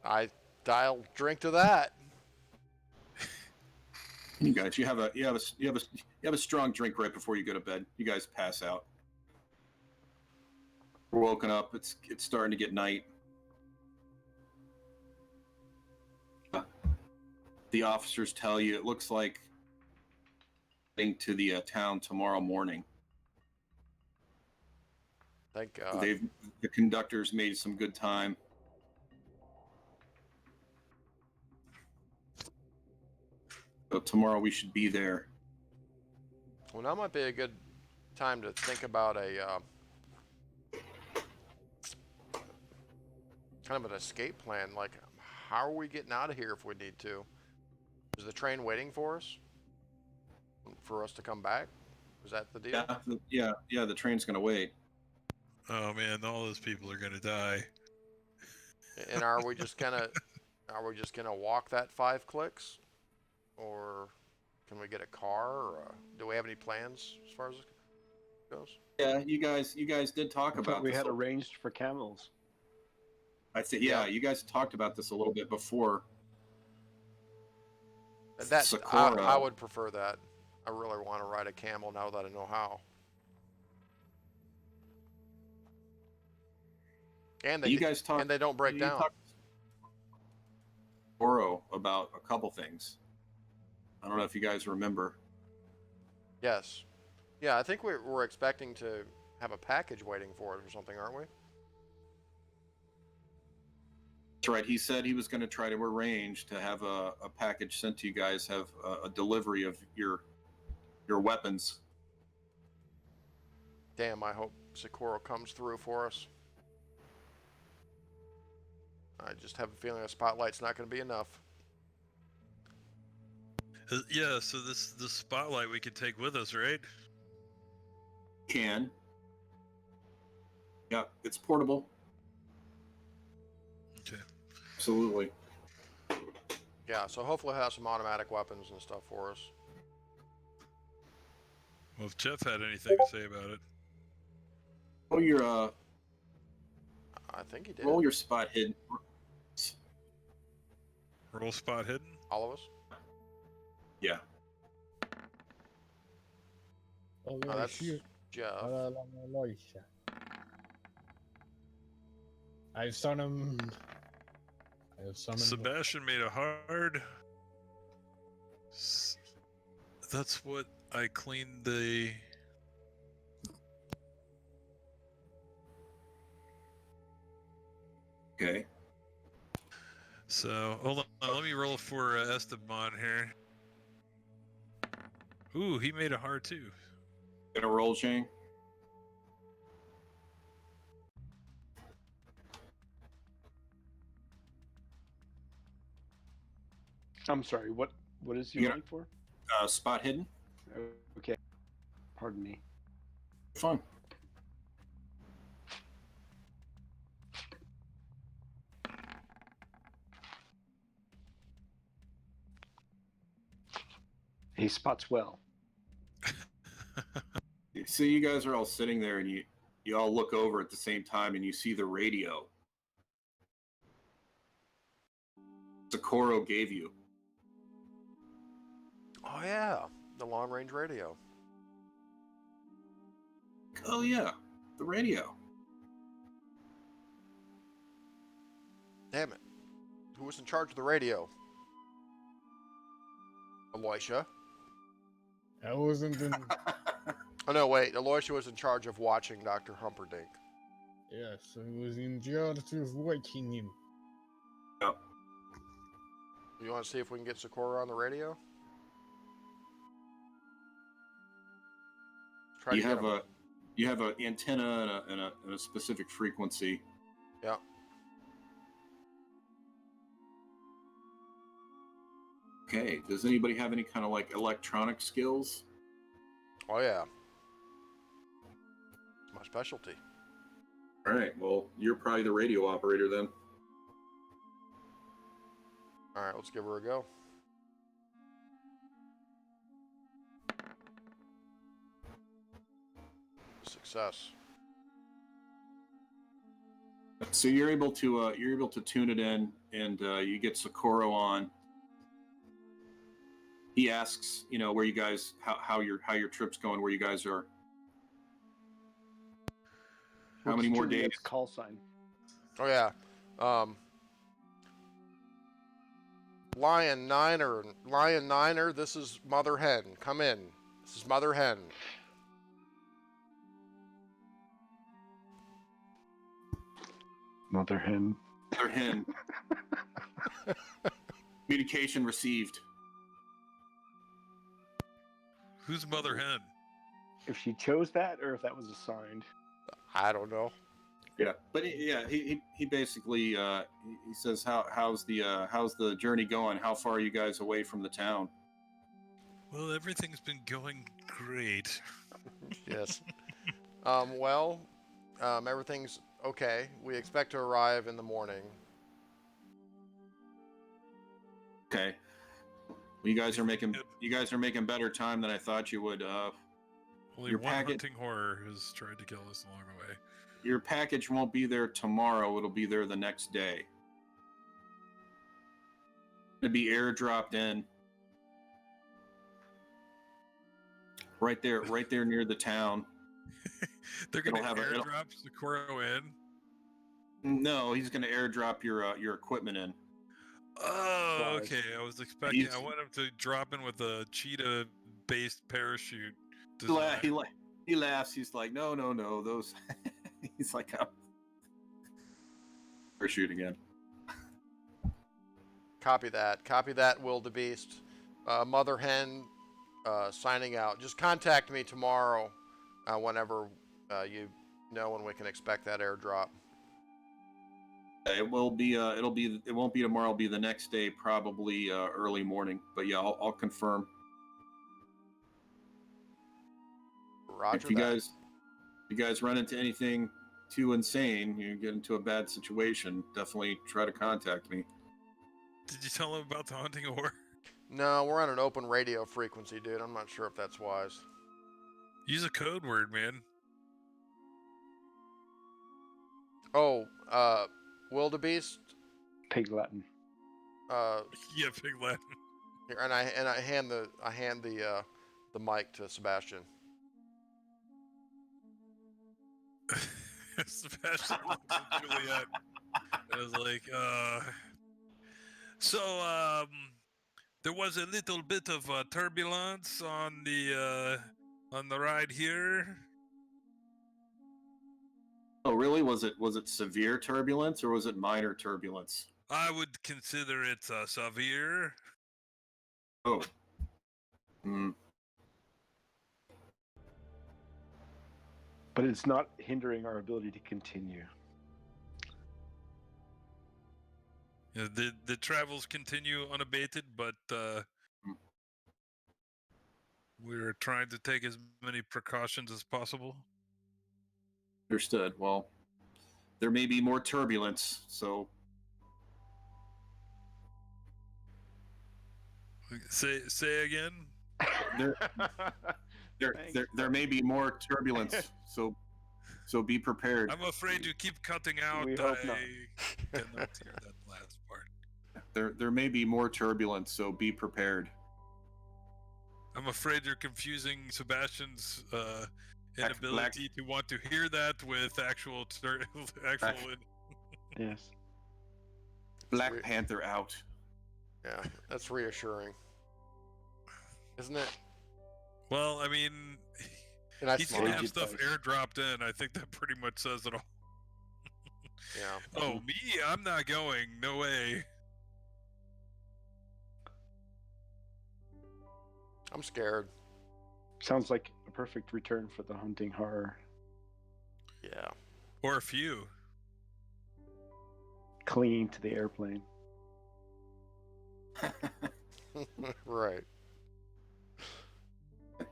I dial drink to that. You guys, you have a strong drink right before you go to bed. You guys pass out. We're woken up. It's starting to get night. The officers tell you it looks like heading to the town tomorrow morning. Thank God. The conductors made some good time. So tomorrow we should be there. Well, now might be a good time to think about a kind of an escape plan. Like, how are we getting out of here if we need to? Is the train waiting for us? For us to come back? Is that the deal? Yeah. The train's gonna wait. oh man, all those people are gonna die. And are we just gonna walk that 5 clicks, or can we get a car? Or do we have any plans as far as it goes? Yeah, you guys did talk about We this. had arranged for camels. I think you guys talked about this a little bit before. That Sakura. I would prefer that. I really want to ride a camel now that I know how. And they and they don't break down. Oro about a couple things. I don't know if you guys remember. Yes. Yeah, I think we're expecting to have a package waiting for us or something, aren't we? That's right. He said he was going to try to arrange to have a package sent to you guys, have a delivery of your weapons. Damn, I hope Sakura comes through for us. I just have a feeling a spotlight's not going to be enough. Yeah, so this spotlight we could take with us, right? Can. Yeah, it's portable. Okay. Absolutely. Yeah, so hopefully he'll have some automatic weapons and stuff for us. Well, if Jeff had anything to say about it. Oh, your I think he did. roll your spot hidden. Roll spot hidden? All of us? Yeah. Oh, that's Jeff. I've summoned. Sebastian made a hard. That's what I cleaned the. Okay. So hold on, let me roll for Esteban here. Ooh, he made a hard too. Gonna roll, Shane? I'm sorry. What is he rolling for? Spot hidden. Okay. Pardon me. Fun. He spots well. So you guys are all sitting there, and you all look over at the same time, and you see the radio Socorro gave you. Oh yeah, the long-range radio. Oh yeah, the radio. Damn it. Who was in charge of the radio? Aloysia. I wasn't in. Oh no, wait. Aloysia was in charge of watching Dr. Humperdinck. Yes, I was in charge of watching him. You want to see if we can get Socorro on the radio? Try You to have get him. you have an antenna and a specific frequency. Yeah. Okay. Does anybody have any kind of like electronic skills? Oh yeah. It's my specialty. All right. Well, you're probably the radio operator then. All right, let's give her a go. Success. So you're able to tune it in, and you get Socorro on. He asks, where you guys, how your trip's going, where you guys are. How many more days? Call sign. Oh yeah. Lion Niner, this is Mother Hen. Come in. This is Mother Hen. Mother Hen. Mother Hen. Communication received. Who's Mother Hen? If she chose that, or if that was assigned. I don't know. Yeah, but he basically he says how's the journey going? How far are you guys away from the town? Well, everything's been going great. Yes. Everything's okay. We expect to arrive in the morning. Okay. Well, you guys are making better time than I thought you would. Only your one packet- hunting horror has tried to kill us along the way. Your package won't be there tomorrow. It'll be there the next day. It'll be airdropped in. Right there near the town. They're going to It'll have a- it'll- airdrop Socorro in? No, he's going to airdrop your equipment in. Oh, Supplies. okay. I was expecting. He's- I want him to drop in with a cheetah-based parachute. He, la- design. he, la- he laughs. He's like, no, those. He's like, parachute again. Copy that, wildebeest. Mother Hen, signing out. Just contact me tomorrow, whenever you know when we can expect that airdrop. It will be. It won't be tomorrow. It'll be the next day, probably early morning. But yeah, I'll confirm. Roger If you that. guys run into anything too insane, you get into a bad situation, definitely try to contact me. Did you tell him about the hunting horror? No, we're on an open radio frequency, dude. I'm not sure if that's wise. Use a code word, man. Oh, wildebeest. Pig Latin. Yeah, pig Latin. Here, and I hand the mic to Sebastian. Sebastian looks at Juliet. I was like, So, there was a little bit of turbulence on the ride here. Oh, really? Was it severe turbulence or was it minor turbulence? I would consider it severe. Oh. Hmm. But it's not hindering our ability to continue. You know, the travels continue unabated, but we're trying to take as many precautions as possible. Understood. Well, there may be more turbulence, so Say again. there may be more turbulence, so be prepared. I'm afraid you keep cutting out. We hope not. I cannot hear that last part. There may be more turbulence, so be prepared. I'm afraid you're confusing Sebastian's inability to want to hear that with actual Yes. Black Panther out. Yeah, that's reassuring, isn't it? Well, I mean, And I he's gonna smile. have stuff Aged airdropped in. I think that pretty much says it all. Yeah. Oh, me? I'm not going. No way. I'm scared. Sounds like a perfect return for the hunting horror. Yeah. Or a few. Clinging to the airplane. Right.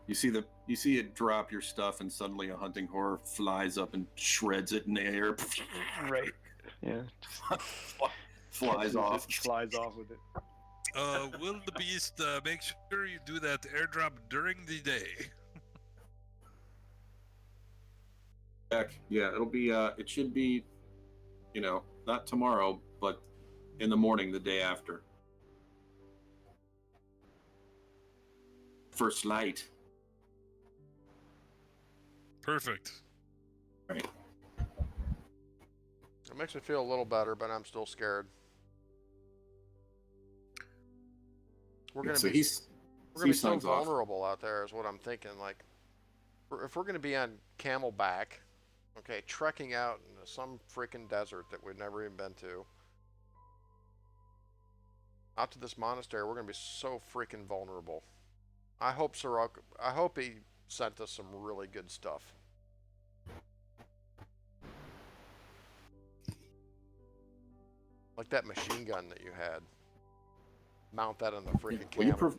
You see it drop your stuff, and suddenly a hunting horror flies up and shreds it in the air. Right. Yeah. Flies Catches off. it, flies off with it. Will the beast make sure you do that airdrop during the day? Heck, yeah, it'll be. It should be, not tomorrow, but in the morning, the day after. First light. Perfect. Right. It makes me feel a little better, but I'm still scared. We're gonna So be so signs off. vulnerable out there, is what I'm thinking. Like, if we're gonna be on camelback, okay, trekking out into some freaking desert that we've never even been to, out to this monastery, we're gonna be so freaking vulnerable. I hope he sent us some really good stuff. Like that machine gun that you had. Mount that on the freaking camel.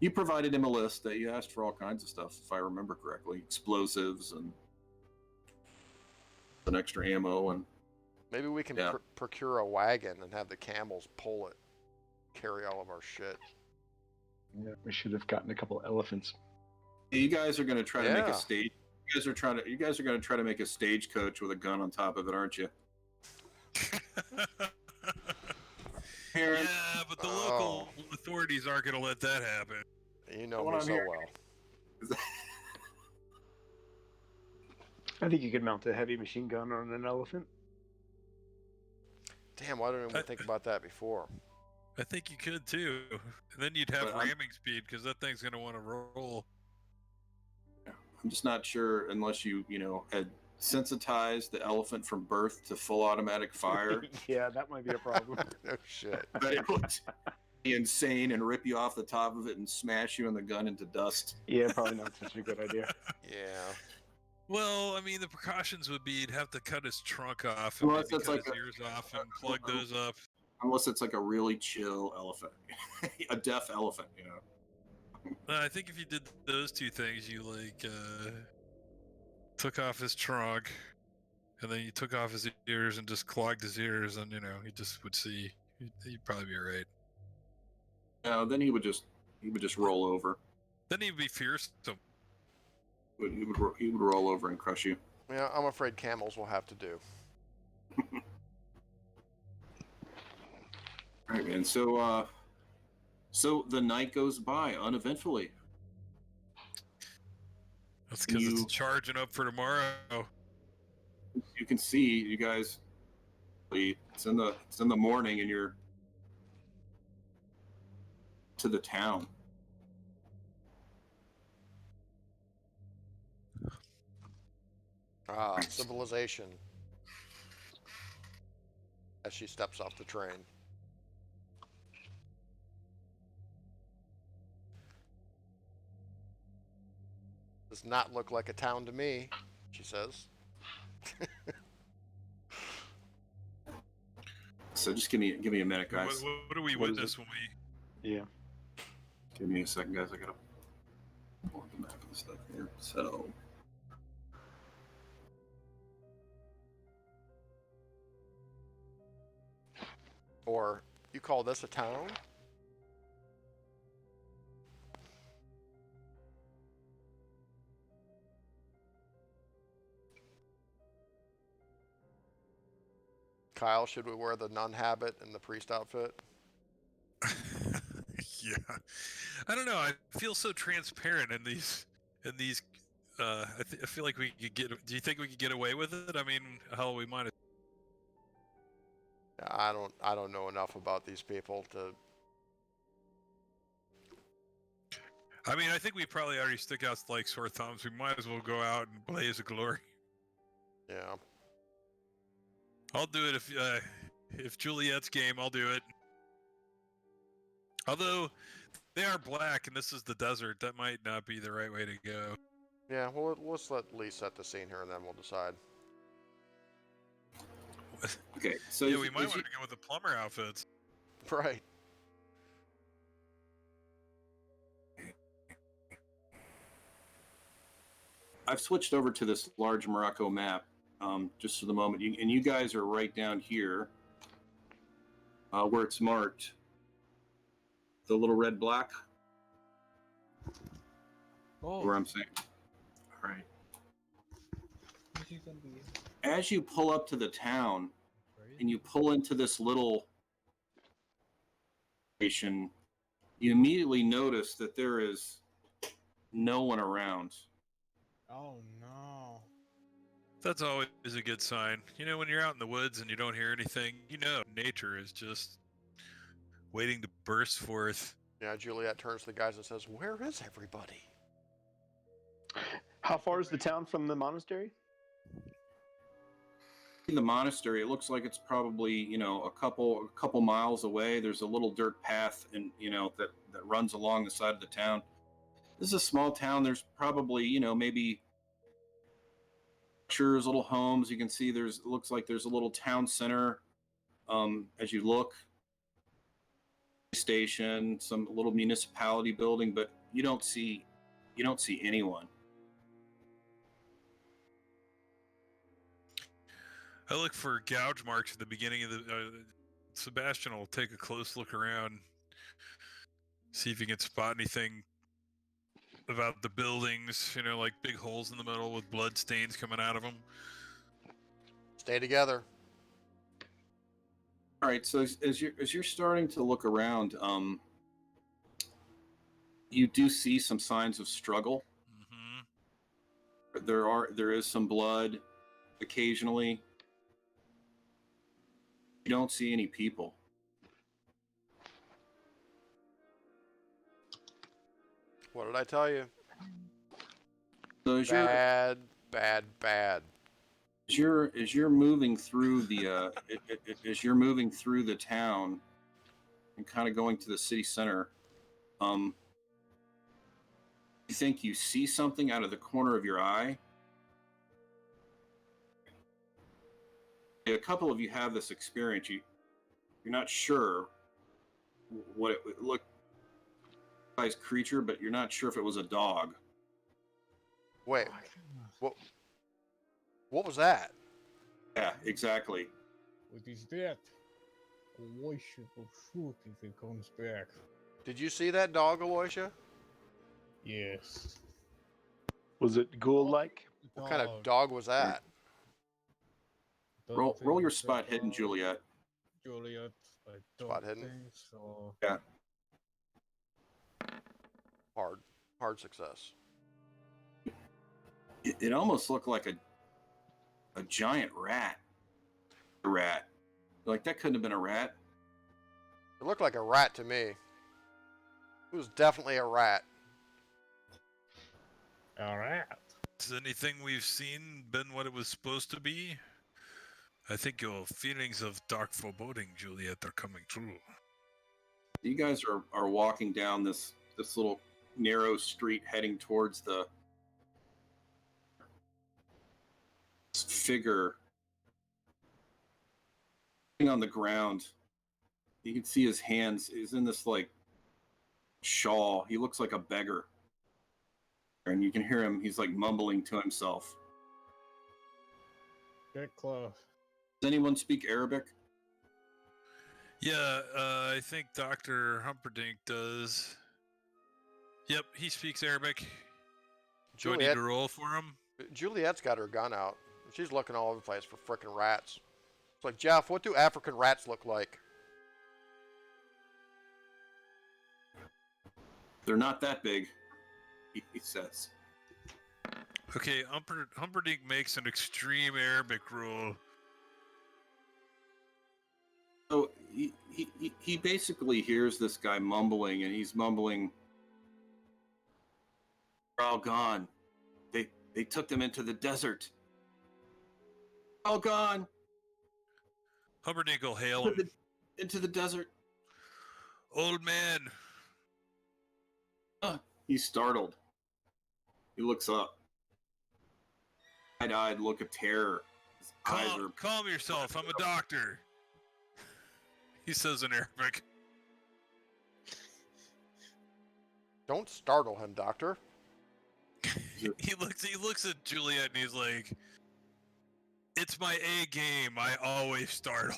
You provided him a list that you asked for all kinds of stuff, if I remember correctly. Explosives and an extra ammo and Maybe we can procure a wagon and have the camels pull it, carry all of our shit. Yeah, we should have gotten a couple elephants. you guys are going to try to make Yeah. a stage. You guys are going to try to make a stagecoach with a gun on top of it, aren't you? Yeah, but the local authorities aren't going to let that happen. You know What me I'm so hearing- well. I think you could mount a heavy machine gun on an elephant. Damn, why didn't we think about that before? I think you could too. And then you'd have But I'm- ramming speed because that thing's going to want to roll. I'm just not sure unless you had sensitized the elephant from birth to full automatic fire. Yeah, that might be a problem. No shit. But it would be insane and rip you off the top of it and smash you and the gun into dust. Yeah, probably not such a good idea. Yeah. Well, I mean, the precautions would be you'd have to cut his trunk off and Unless maybe it's cut like his ears off and plug those up. Unless it's like a really chill elephant, a deaf elephant, I think if you did those two things, you took off his trunk, and then you took off his ears and just clogged his ears, and he just would see. He'd probably be alright. Then he would just roll over. Then he'd be fearsome. He would roll over and crush you. Yeah, I'm afraid camels will have to do. All right, man. So the night goes by uneventfully. That's because it's charging up for tomorrow. You can see you guys. It's in the morning, and you're to the town. Civilization. As she steps off the train. Does not look like a town to me, she says. So just give me a minute, guys. What do we What is witness when we? Yeah. Give me a second, guys. I gotta pull up the map and stuff here. So. Or, you call this a town? Kyle, should we wear the nun habit and the priest outfit? Yeah, I don't know. I feel so transparent in these. I feel like we could get. Do you think we could get away with it? I mean, hell, we might. I don't know enough about these people to. I mean, I think we probably already stick out like sore thumbs. We might as well go out and blaze a glory. Yeah. I'll do it if Juliet's game. I'll do it. Although they are black and this is the desert, that might not be the right way to go. Yeah. Well, let's let Lee set the scene here, and then we'll decide. Okay, so Yeah, we might want to go with the plumber outfits. Right. I've switched over to this large Morocco map just for the moment, and you guys are right down here where it's marked. The little red black. Oh, Where I'm saying. All right. who's he gonna be? As you pull up to the town, Right? and you pull into this little station, you immediately notice that there is no one around. Oh no. That's always a good sign. You know, when you're out in the woods and you don't hear anything, you know nature is just waiting to burst forth. Yeah. Juliet turns to the guys and says, "Where is everybody?" How far is the town from the monastery? In the monastery, it looks like it's probably a couple miles away. There's a little dirt path, and that runs along the side of the town. This is a small town. There's probably maybe structures, little homes. You can see it looks like there's a little town center. As you look, station, some little municipality building, but you don't see anyone. I look for gouge marks at the beginning of the. Sebastian will take a close look around, see if he can spot anything about the buildings. You know, like big holes in the middle with blood stains coming out of them. Stay together. All right. So as you're starting to look around, you do see some signs of struggle. Mm-hmm. There is some blood occasionally. You don't see any people. What did I tell you? So as Bad. you're moving through the as you're moving through the town and kind of going to the city center, you think you see something out of the corner of your eye. A couple of you have this experience. You're not sure what it would look like, creature, but you're not sure if it was a dog. Wait. What was that? Yeah, exactly. What is that? Aloysius will shoot if he comes back. Did you see that dog, Aloysia? Yes. Was it ghoul-like? What kind of dog was that? Roll your spot hidden, Juliet. Juliet, I don't Spot hidden? think so. Yeah. Hard success. It almost looked like a giant rat. A rat. Like, that couldn't have been a rat. It looked like a rat to me. It was definitely a rat. Alright. Has anything we've seen been what it was supposed to be? I think your feelings of dark foreboding, Juliet, are coming true. You guys are walking down this little narrow street heading towards the figure on the ground. You can see his hands. He's in this like shawl. He looks like a beggar. And you can hear him. He's like mumbling to himself. Get close. Does anyone speak Arabic? Yeah, I think Dr. Humperdinck does. Yep, he speaks Arabic. Do I need to roll for him? Juliet's got her gun out. She's looking all over the place for frickin' rats. It's like, Jeff, what do African rats look like? They're not that big, he says. Okay, Humperdinck makes an extreme Arabic rule. So he basically hears this guy mumbling, and he's mumbling, "They're all gone. They took them into the desert. All gone. Humperdinck will hail him. Into the desert." Old man. He's startled. He looks up. Wide-eyed look of terror. His eyes are... Calm yourself. I'm a doctor. He says in Arabic. Don't startle him, Doctor. He looks at Juliet and he's like, "It's my A game. I always startle."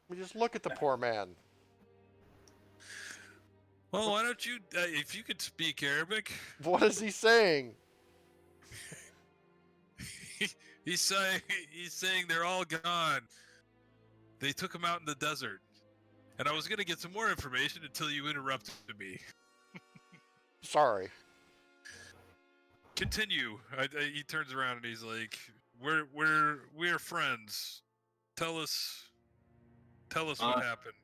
We just look at the poor man. Well, why don't you, if you could speak Arabic? What is he saying? He's saying they're all gone. They took them out in the desert. And I was going to get some more information until you interrupted me. Sorry. Continue. He turns around and he's like, "We're friends. Tell us what happened."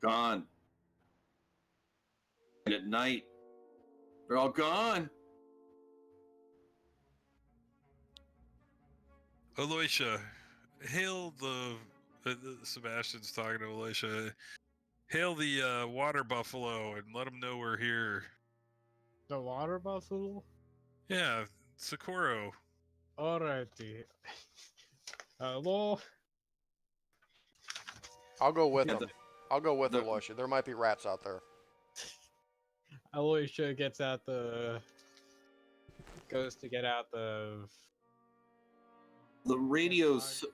Gone. And at night, they're all gone. Aloysia, hail the Sebastian's talking to Aloysia. Hail the water buffalo and let them know we're here. The water buffalo? Yeah, Socorro. Alrighty. Hello? I'll go with Yeah, him. I'll go with Aloysia. There might be rats out there. Alicia gets out goes to get out the... The radio's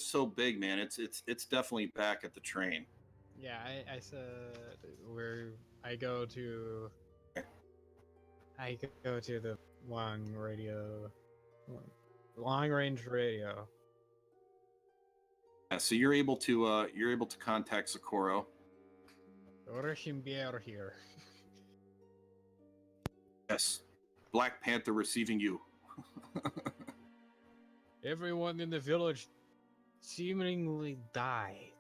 so big, man. It's definitely back at the train. Yeah, I said where I go to the long range radio. Yeah, so you're able to contact Socorro. Orchimbier here. Yes, Black Panther receiving you. Everyone in the village seemingly died.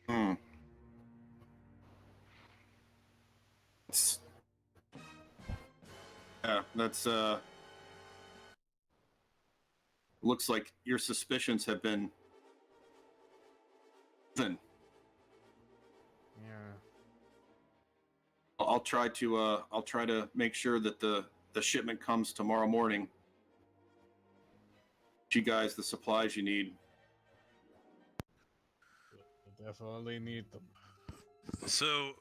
Hmm. That's looks like your suspicions have been then. Yeah. I'll try to make sure that the shipment comes tomorrow morning. You guys the supplies you need. We definitely need them. So,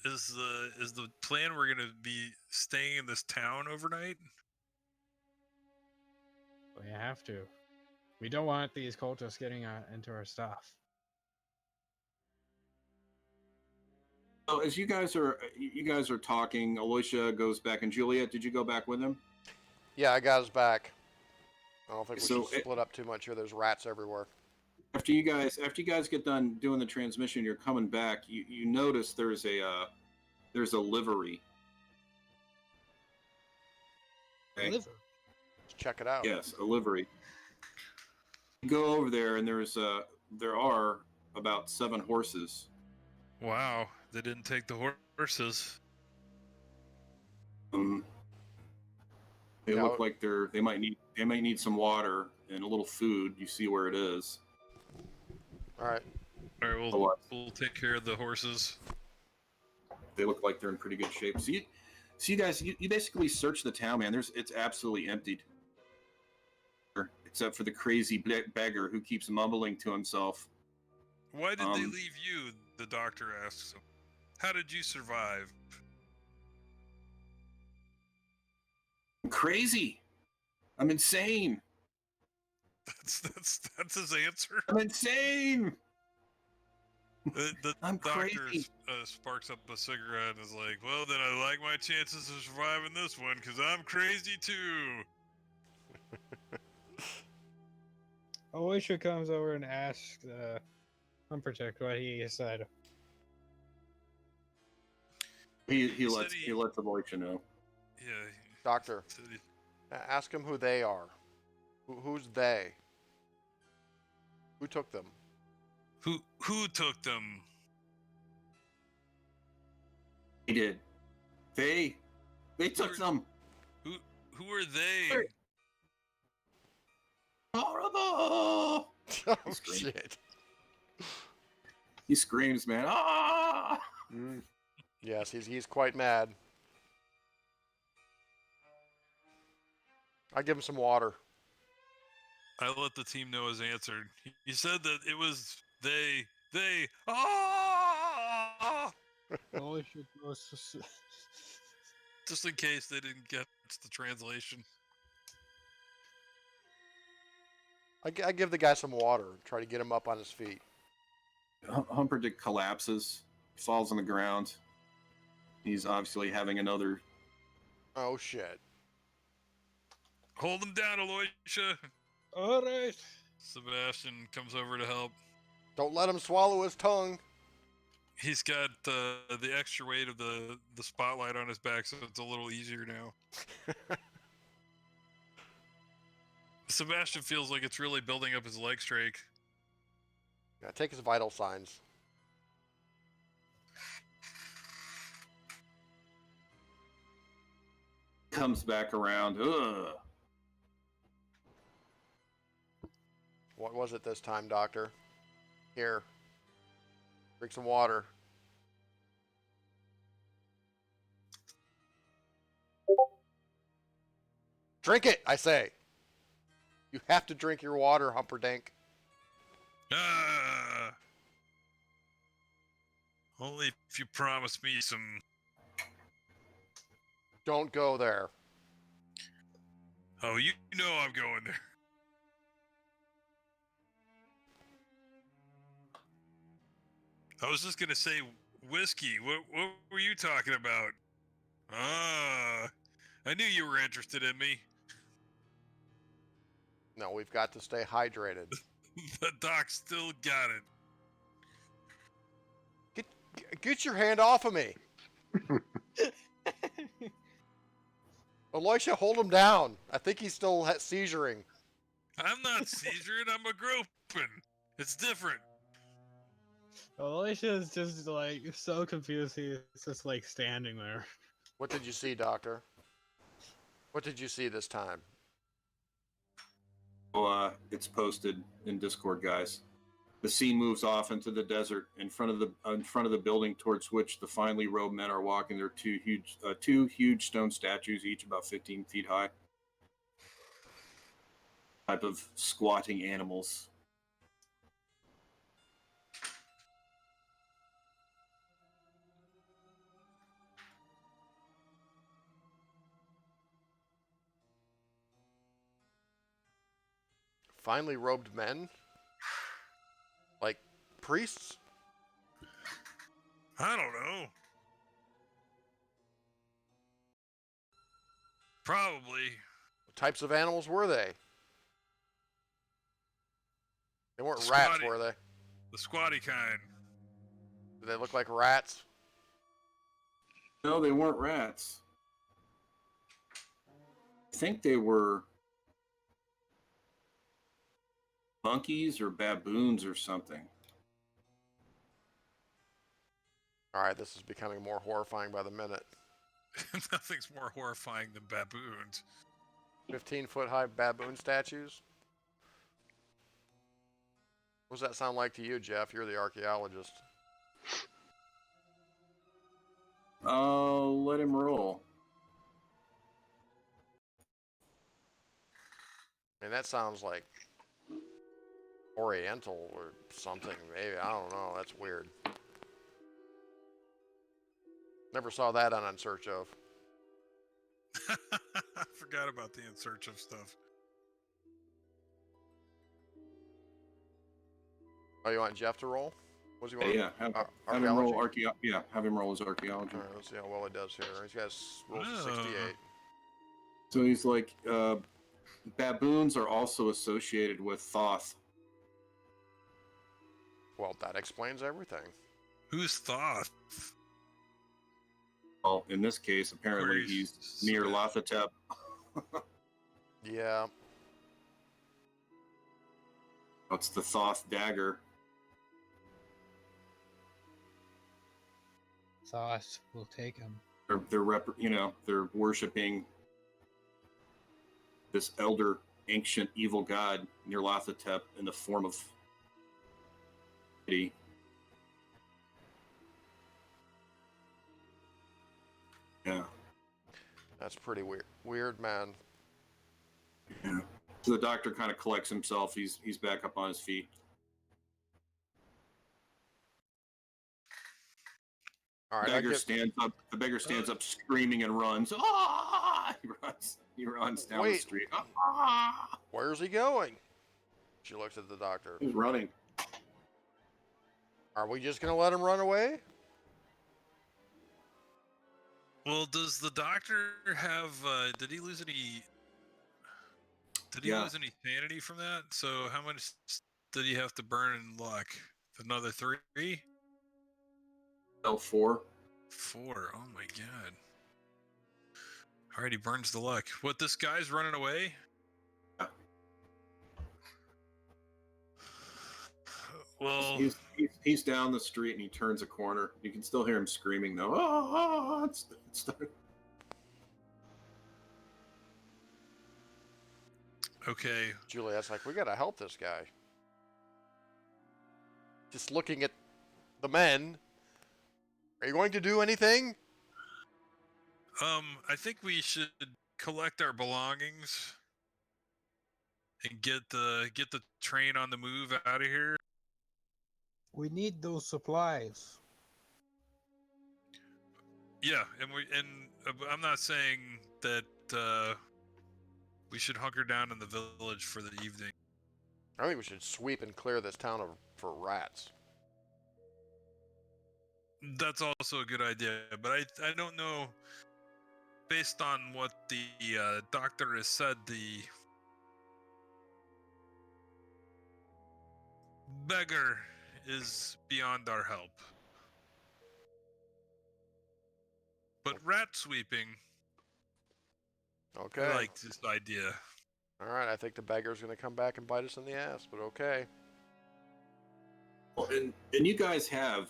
is the plan we're gonna be staying in this town overnight? We have to. We don't want these cultists getting into our stuff. So as you guys are talking, Aloysia goes back, and Juliet, did you go back with him? Yeah, I got his back. I don't think we So should split up too much here. There's rats everywhere. After you guys get done doing the transmission, you're coming back. You notice there's a livery. Okay. Liver. Let's check it out. Yes, a livery. You go over there, and there are about 7 horses. Wow, they didn't take the horses. They look like they might need some water and a little food. You see where it is. All right. All right, we'll take care of the horses. They look like they're in pretty good shape. So you guys, you basically search the town, man. It's absolutely emptied, except for the crazy beggar who keeps mumbling to himself. Why did they leave you? The doctor asks him. How did you survive? I'm crazy. I'm insane. That's his answer. I'm insane. The I'm doctor crazy. sparks up a cigarette and is like, "Well, then I like my chances of surviving this one because I'm crazy too." Alicia comes over and asks, Unprotect what he said. He said lets he lets Aloysia know. Yeah. Doctor, Said ask him who they are. Who's they? Who took them? who took them? He did. They took them. Who are they? Horrible! Oh, screamed. shit. He screams, man. Ah! Mm. Yes, he's quite mad. I give him some water. I let the team know his answer. He said that it was they. Ah! Oh, shit was. Just in case they didn't get the translation. I give the guy some water. Try to get him up on his feet. Humperdinck collapses, falls on the ground. He's obviously having another. Oh, shit. Hold him down, Aloysia. All right. Sebastian comes over to help. Don't let him swallow his tongue. He's got the extra weight of the spotlight on his back, so it's a little easier now. Sebastian feels like it's really building up his leg strength. Yeah, take his vital signs. Comes back around. Ugh. What was it this time, Doctor? Here. Drink some water. Drink it, I say. You have to drink your water, Humperdinck. Ah! Only if you promise me some. Don't go there. Oh, you know I'm going there. I was just gonna say whiskey. What were you talking about? Ah, I knew you were interested in me. No, we've got to stay hydrated. The doc still got it. Get your hand off of me. Aloysia, hold him down. I think he's still seizuring. I'm not seizuring, I'm a groping. It's different. Alicia is just like so confused. He's just like standing there. What did you see, Doctor? What did you see this time? Oh, it's posted in Discord, guys. The scene moves off into the desert in front of the building towards which the finely robed men are walking. There are two huge stone statues, each about 15 feet high. Type of squatting animals. Finely robed men? Like priests? I don't know. Probably. What types of animals were they? They weren't rats, Squatty. were they? The squatty kind. Did they look like rats? No, they weren't rats. I think they were monkeys or baboons or something. All right, this is becoming more horrifying by the minute. Nothing's more horrifying than baboons. 15-foot high baboon statues? What does that sound like to you, Jeff? You're the archaeologist. Oh, let him roll. I mean, that sounds like Oriental or something, maybe. I don't know. That's weird. Never saw that on In Search Of. I forgot about the In Search Of stuff. Oh, you want Jeff to roll? What's he want? Yeah, have him Archaeology? roll have him roll his archaeology. All right, let's see how well he does here. He's got rolls of 68. So he's like, baboons are also associated with Thoth. Well, that explains everything. Who's Thoth? Well, in this case, apparently he's near Lathatep. Yeah. That's the Thoth dagger. Thoth will take him. They're worshiping this elder, ancient, evil god near Lathatep in the form of deity. Yeah. That's pretty weird. Weird, man. Yeah. So the doctor kind of collects himself. He's back up on his feet. All right. The beggar stands up, screaming, and runs. Ah! He runs down the street. Ah! Where's he going? She looks at the doctor. He's running. Are we just gonna let him run away? Well, does the doctor have? Did he lose any? Did he lose any sanity from that? So how much did he have to burn in luck? Another 3? L4. 4. Oh my god. Alright, he burns the luck. What? This guy's running away? Yeah. Well, he's down the street and he turns a corner. You can still hear him screaming though. Oh, it's okay. Juliet's like, we gotta help this guy. Just looking at the men. Are you going to do anything? I think we should collect our belongings and get the train on the move out of here. We need those supplies. Yeah, and I'm not saying that we should hunker down in the village for the evening. I think we should sweep and clear this town for rats. That's also a good idea, but I don't know. Based on what the doctor has said, the beggar is beyond our help. But rat sweeping, Okay. I like this idea. All right, I think the beggar's going to come back and bite us in the ass, but okay. Well, and you guys have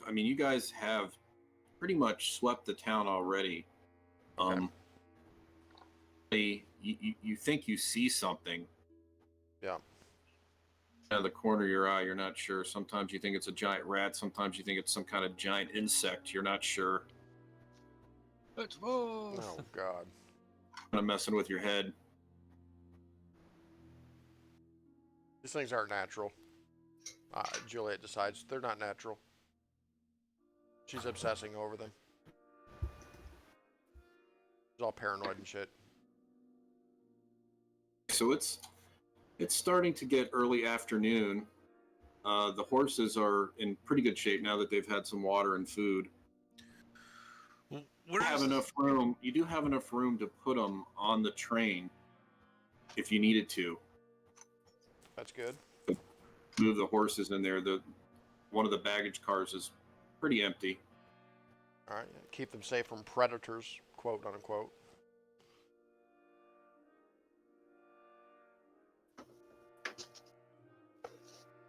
pretty much swept the town already. You think you see something. Yeah. Out of the corner of your eye, you're not sure. Sometimes you think it's a giant rat. Sometimes you think it's some kind of giant insect. You're not sure. Let's move. Oh, God. Kind of messing with your head. These things aren't natural. Juliet decides they're not natural. She's obsessing over them. She's all paranoid and shit. So it's starting to get early afternoon. The horses are in pretty good shape now that they've had some water and food. Well, You do have enough room to put them on the train if you needed to. That's good. Move the horses in there. One of the baggage cars is pretty empty. All right, keep them safe from predators, quote unquote.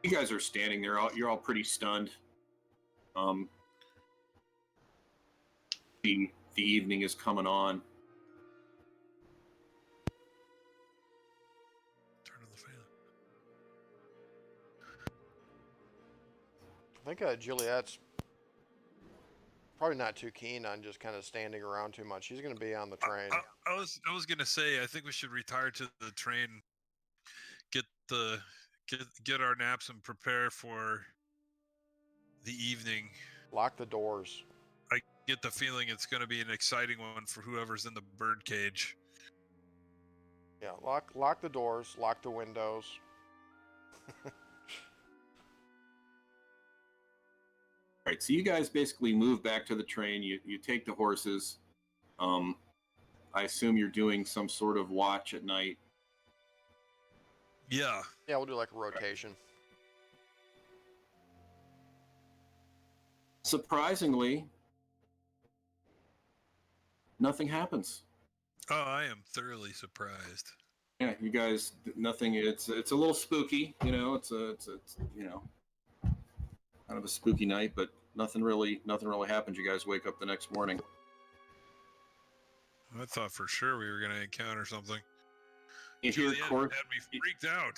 You guys are standing there. You're all pretty stunned. The evening is coming on. Turn on the fan. I think Juliet's probably not too keen on just kind of standing around too much. She's going to be on the train. I was gonna say I think we should retire to the train, get our naps and prepare for the evening. Lock the doors. I get the feeling it's going to be an exciting one for whoever's in the birdcage. Yeah, lock the doors, lock the windows. All right, so you guys basically move back to the train. You take the horses. I assume you're doing some sort of watch at night. Yeah. Yeah, we'll do like a rotation. surprisingly, nothing happens. Oh, I am thoroughly surprised. Yeah, you guys, nothing. It's a little spooky, you know. It's you know, kind of a spooky night, but nothing really happens. You guys wake up the next morning. I thought for sure we were going to encounter something. You hear Juliet had me freaked out.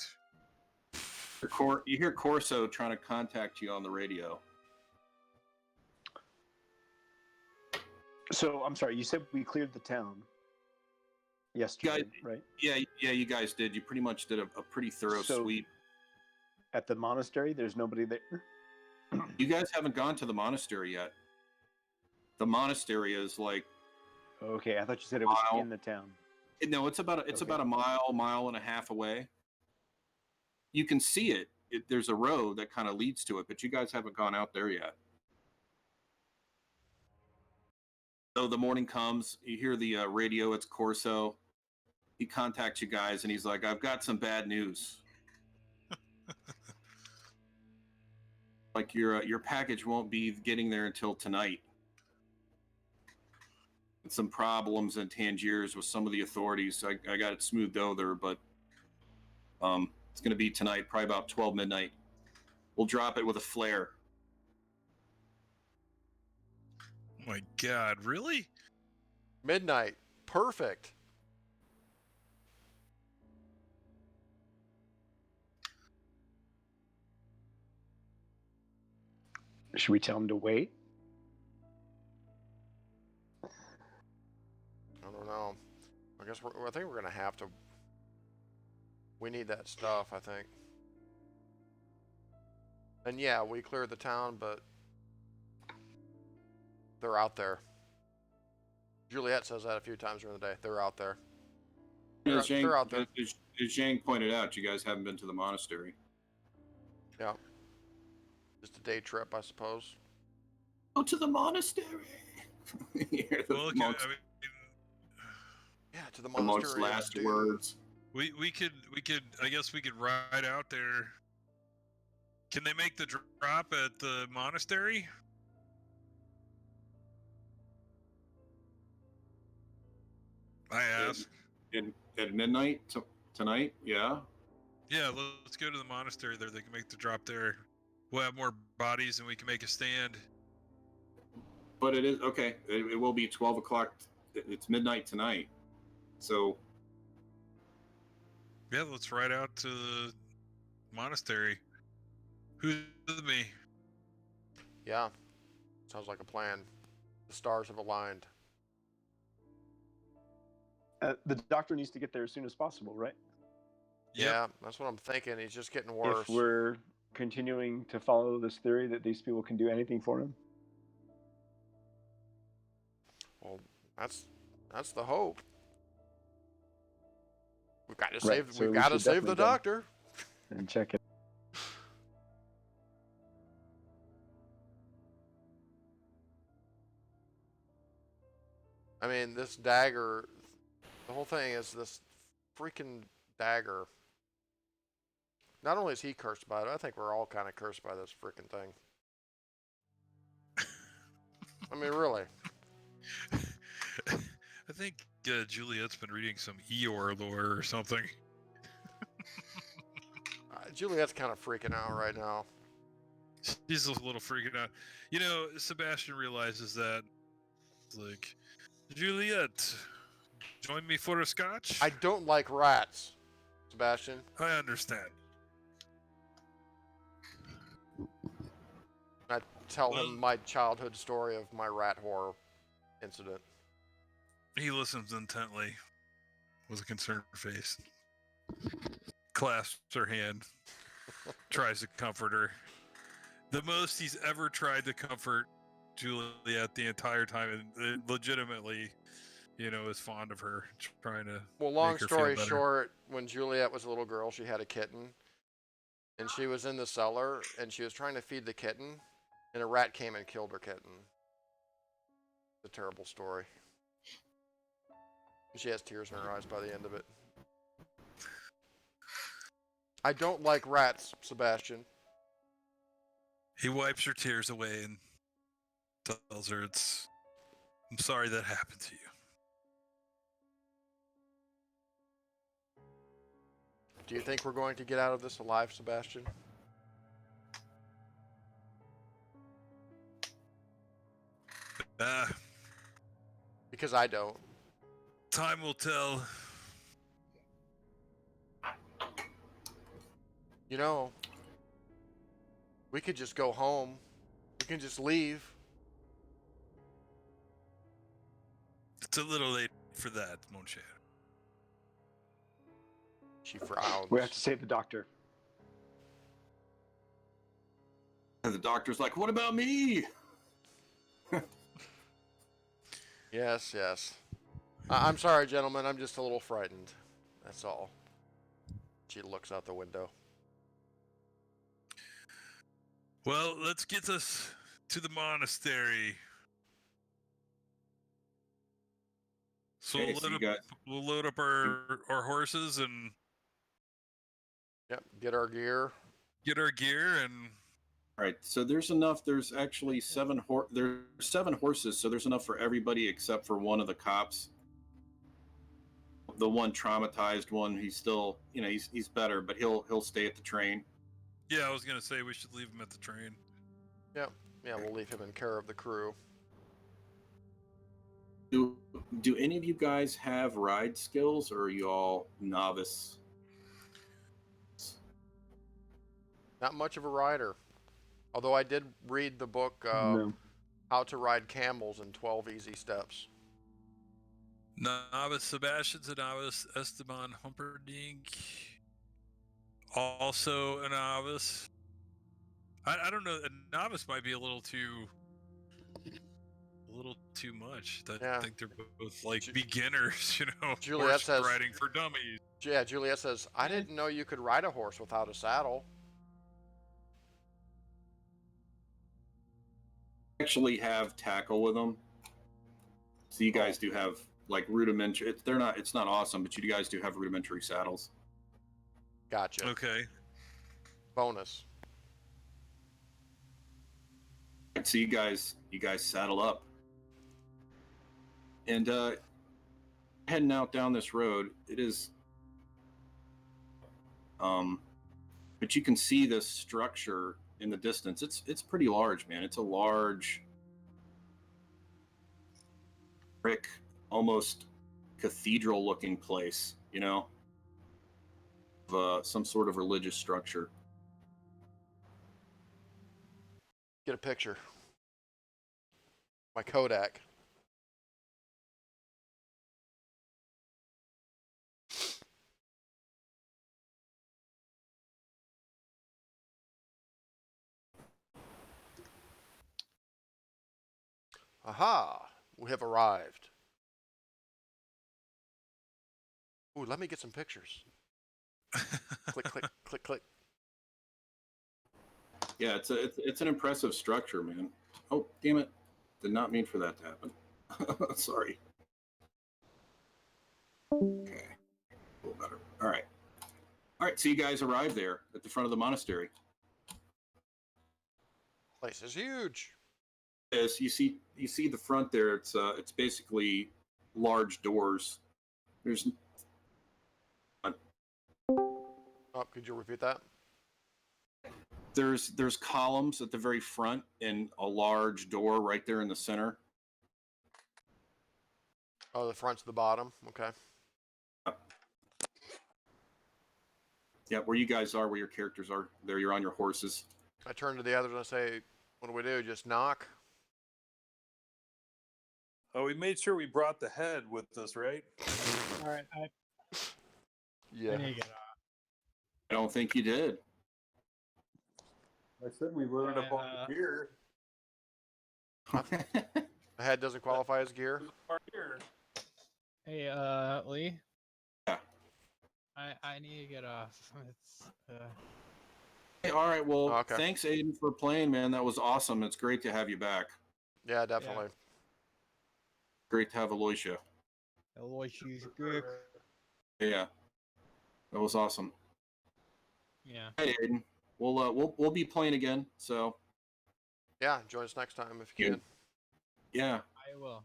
You hear Corso trying to contact you on the radio. So I'm sorry. You said we cleared the town yesterday, right? Yeah, you guys did. You pretty much did a pretty thorough sweep. At the monastery, there's nobody there. You guys haven't gone to the monastery yet. The monastery is like. Okay, I thought you said it was in the town. No, it's about a mile and a half away. You can see it. There's a road that kind of leads to it, but you guys haven't gone out there yet. So the morning comes, you hear the radio. It's Corso. He contacts you guys, and he's like, "I've got some bad news. Like your package won't be getting there until tonight. Some problems in Tangiers with some of the authorities. I got it smoothed over, but it's going to be tonight, probably about 12 midnight. We'll drop it with a flare." Oh my God, really? Midnight. Perfect. Should we tell him to wait? I don't know. I think we're gonna have to. We need that stuff, I think. And yeah, we cleared the town, but they're out there. Juliet says that a few times during the day. They're out there. They're out there. As Zhang pointed out, you guys haven't been to the monastery. Yeah. Just a day trip, I suppose. Go to the monastery. Well, I mean, Yeah, to the the monastery. most last words. we could I guess we could ride out there. Can they make the drop at the monastery? I asked. At midnight tonight, yeah. Yeah, let's go to the monastery there. They can make the drop there. We'll have more bodies and we can make a stand. But it is okay. It will be 12 o'clock. It's midnight tonight. So Yeah, let's ride out to the monastery. Who's with me? Yeah. Sounds like a plan. The stars have aligned. The doctor needs to get there as soon as possible, right? Yep. Yeah, that's what I'm thinking. He's just getting worse. If we're continuing to follow this theory that these people can do anything for him. Well, that's the hope. We've got to Right, save. so We've we got to should save the definitely go. doctor. And check it. I mean, this dagger. The whole thing is this freaking dagger. Not only is he cursed by it, I think we're all kind of cursed by this freaking thing. I mean, really. I think Juliet's been reading some Eeyore lore or something. Juliet's kind of freaking out right now. She's a little freaking out. You know, Sebastian realizes that, like, Juliet, join me for a scotch? I don't like rats, Sebastian. I understand. I tell him my childhood story of my rat horror incident. He listens intently with a concerned face. Clasps her hand. Tries to comfort her. The most he's ever tried to comfort Juliet the entire time, and legitimately, you know, is fond of her, trying to. Well, long make her feel story better. short, when Juliet was a little girl, she had a kitten, and she was in the cellar, and she was trying to feed the kitten, and a rat came and killed her kitten. It's a terrible story. She has tears in her eyes by the end of it. I don't like rats, Sebastian. He wipes her tears away and tells her I'm sorry that happened to you. Do you think we're going to get out of this alive, Sebastian? Because I don't. Time will tell. You know, we could just go home. We can just leave. It's a little late for that, mon cher. She frowns. We have to save the doctor. And the doctor's like, "What about me?" Yes, yes. I'm sorry, gentlemen. I'm just a little frightened. That's all. She looks out the window. Well, let's get us to the monastery. So Okay, so you guys- we'll load up our horses and Yep, get our gear. get our gear and All right, so there's enough. There's actually there's 7 horses, so there's enough for everybody except for one of the cops. The one traumatized one, he's still, he's better, but he'll stay at the train. yeah, I was gonna say we should leave him at the train. Yep. Yeah, we'll leave him in care of the crew. Do any of you guys have ride skills, or are you all novice? Not much of a rider. Although I did read the book, No. How to Ride Camels in 12 Easy Steps. Novice Sebastian's a novice. Esteban Humperdinck, also a novice. I don't know. A novice might be a little too much. Yeah. I think they're both like beginners, Juliet horse says- riding for dummies. Yeah, Juliet says, I didn't know you could ride a horse without a saddle. Actually have tackle with them. So you guys do have like rudimentary. It's not awesome, but you guys do have rudimentary saddles. Gotcha. Okay. Bonus. So you guys saddle up and heading out down this road. It is, but you can see this structure in the distance. It's pretty large, man. It's a large brick, almost cathedral-looking place. Of some sort of religious structure. Get a picture. My Kodak. Aha! We have arrived. Ooh, let me get some pictures. Click, click, click, click. Yeah, it's an impressive structure, man. Oh, damn it. Did not mean for that to happen. Sorry. Okay. A little better. All right. All right, so you guys arrived there at the front of the monastery. Place is huge. As you see the front there, it's basically large doors. Oh, could you repeat that? There's columns at the very front and a large door right there in the center. Oh, the front's the bottom. Okay. Yeah, where you guys are, where your characters are, there you're on your horses. I turn to the others and I say, what do we do? Just knock? Oh, we made sure we brought the head with us, right? All right, I Yeah. need to get off. I don't think you did. I said we loaded up on the gear. The head doesn't qualify as gear? Our gear. Hey, Lee. Yeah. I need to get off. It's Hey, all right, well, Oh, okay. Thanks, Aiden, for playing, man. That was awesome. It's great to have you back. Yeah, definitely. Great to have Aloysia. Aloysius good. Yeah, that was awesome. Yeah. Hey, Aiden, we'll be playing again. So Yeah, join us next time if you Yeah. can. Yeah. I will.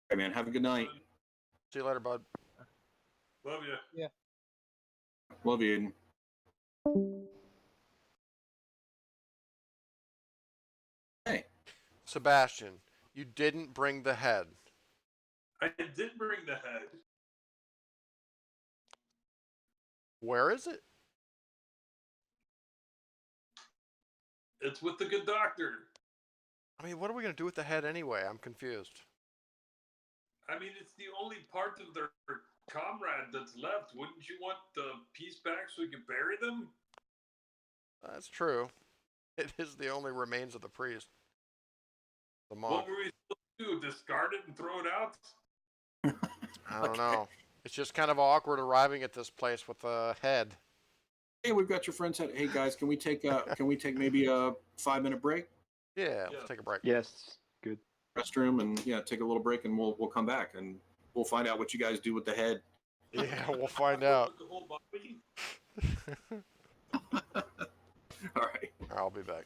Hey, man. Have a good night. See you later, bud. Love you. Love you, Aiden. Hey. Sebastian, you didn't bring the head. I did bring the head. Where is it? It's with the good doctor. I mean, what are we going to do with the head anyway? I'm confused. I mean, it's the only part of their comrade that's left. Wouldn't you want the piece back so we can bury them? That's true. It is the only remains of the priest. The monk. What were we supposed to do? Discard it and throw it out? I don't know. It's just kind of awkward arriving at this place with a head. Hey, we've got your friend's head. Hey guys, can we take maybe a 5-minute break? Yeah, let's take a break. Yes. Good. Restroom and take a little break and we'll come back and we'll find out what you guys do with the head. Yeah, we'll find out. The whole body? All right. I'll be back.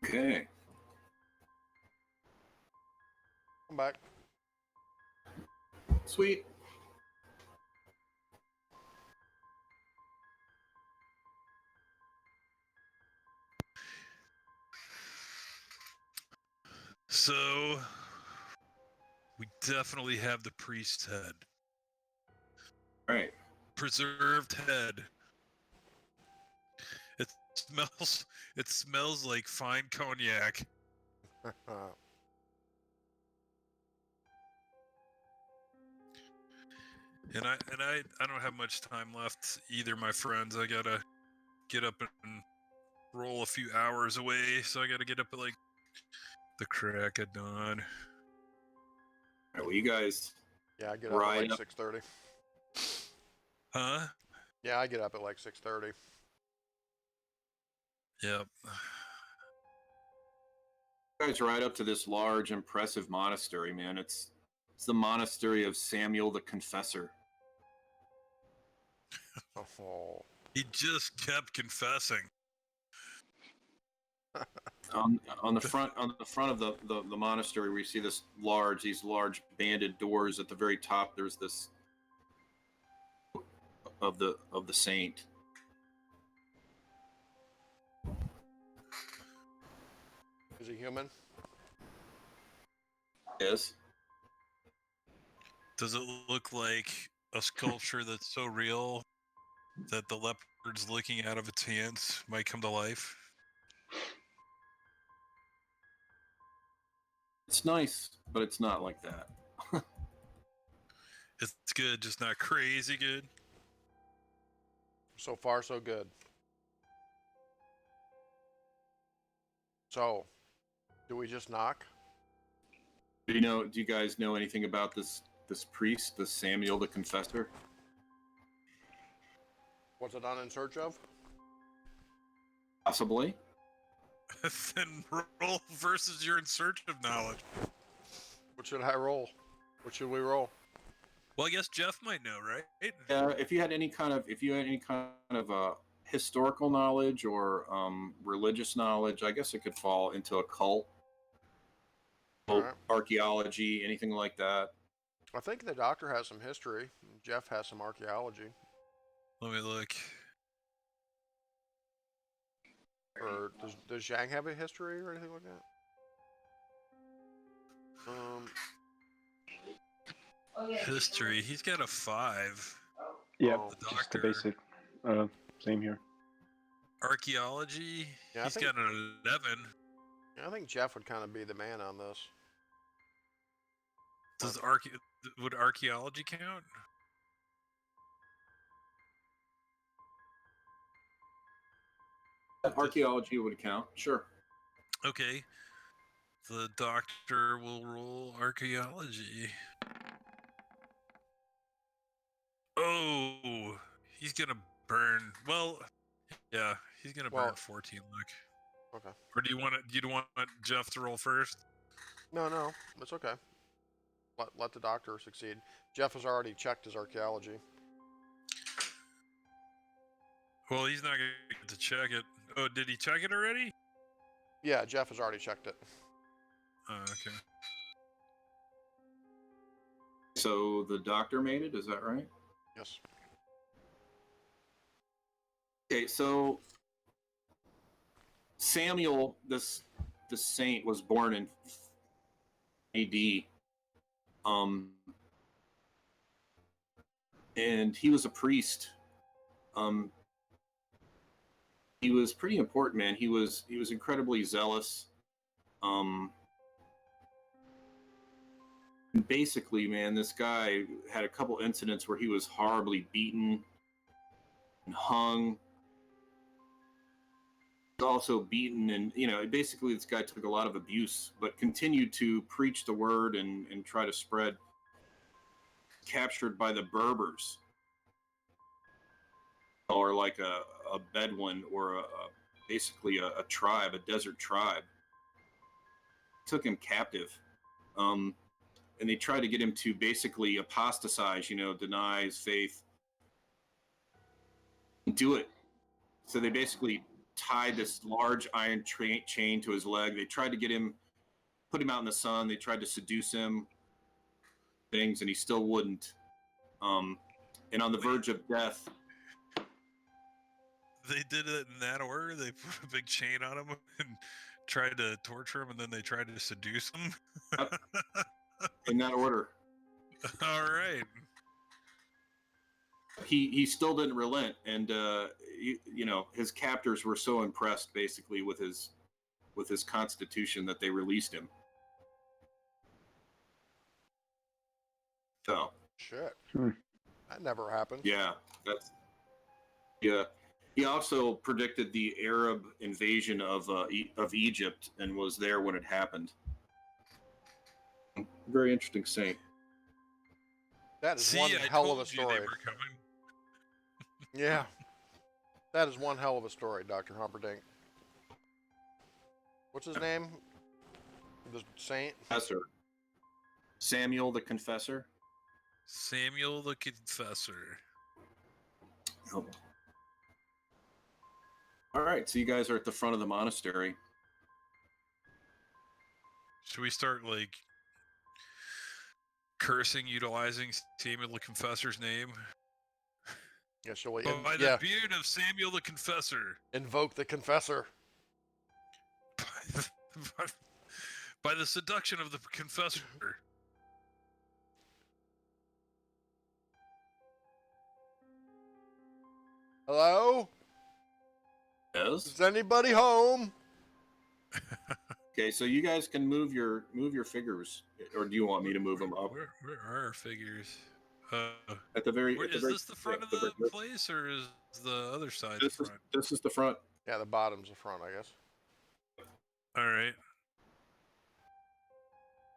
Okay. I'm back. Sweet. So we definitely have the priest's head. All right. Preserved head. It smells like fine cognac. And I don't have much time left either, my friends. I gotta get up and roll a few hours away, so I gotta get up at like the crack of dawn. All right. Well, you guys. Yeah, I get up at Right like up. 6:30. Huh? Yeah, I get up at like 6:30. Yep. You guys ride up to this large, impressive monastery, man. It's the monastery of Samuel the Confessor. Oh. He just kept confessing. On the front of the monastery, we see these large banded doors. At the very top, there's this of the saint. Is he human? Yes. Does it look like a sculpture that's so real that the leopard's looking out of its hands might come to life? It's nice, but it's not like that. It's good, just not crazy good. So far, so good. So, do we just knock? Do you guys know anything about this priest, this Samuel the Confessor? What's it on In Search of? Possibly. Then roll versus your in search of knowledge. What should I roll? What should we roll? Well, I guess Jeff might know, right? If you had any kind of historical knowledge or religious knowledge, I guess it could fall into occult, Alright. archaeology, anything like that. I think the doctor has some history. Jeff has some archaeology. Let me look. Or does Zhang have a history or anything like that? History. He's got a 5. Yep, Oh, The just the doctor. basic. Same here. Archaeology. Yeah, I He's think- got an 11. yeah, I think Jeff would kind of be the man on this. Does would archaeology count? Archaeology would count, sure. Okay. The doctor will roll archaeology. Oh, he's gonna burn. Well, yeah, he's gonna burn 14 luck. Okay. Or do you want Jeff to roll first? No, it's okay. Let the doctor succeed. Jeff has already checked his archaeology. Well, he's not gonna get to check it. Oh, did he check it already? Yeah, Jeff has already checked it. Oh, okay. So the doctor made it, is that right? Yes. Okay, so Samuel, the saint, was born in AD. And he was a priest. He was pretty important, man. He was incredibly zealous. Basically, man, this guy had a couple incidents where he was horribly beaten and hung. Also beaten, and basically this guy took a lot of abuse, but continued to preach the word and try to spread. Captured by the Berbers, or like a Bedouin, or basically a tribe, a desert tribe. Took him captive, and they tried to get him to basically apostatize, deny his faith, do it. So they basically tied this large iron chain to his leg. They tried to get him, put him out in the sun. They tried to seduce him, things, and he still wouldn't. And on the verge of death. They did it in that order? They put a big chain on him and tried to torture him, and then they tried to seduce him? Yep. In that order. All right. He still didn't relent, and his captors were so impressed, basically, with his constitution that they released him. So. Shit. That never happened. Yeah, yeah. He also predicted the Arab invasion of Egypt and was there when it happened. Very interesting saint. That is one hell of a story. Yeah. That is one hell of a story, Dr. Humperdinck. What's his name? The saint? Confessor. Samuel the Confessor. Samuel the Confessor. Oh. All right, so you guys are at the front of the monastery. Should we start, cursing, utilizing Samuel the Confessor's name? Yeah, shall we? By the beard of Samuel the Confessor. Invoke the Confessor. By the seduction of the Confessor. Hello? Yes. Is anybody home? Okay, so you guys can move your figures, or do you want me to move them up? Where are our figures? At the very. Is this the front of the place, or is the other side the front? This is the front. Yeah, the bottom's the front, I guess. All right.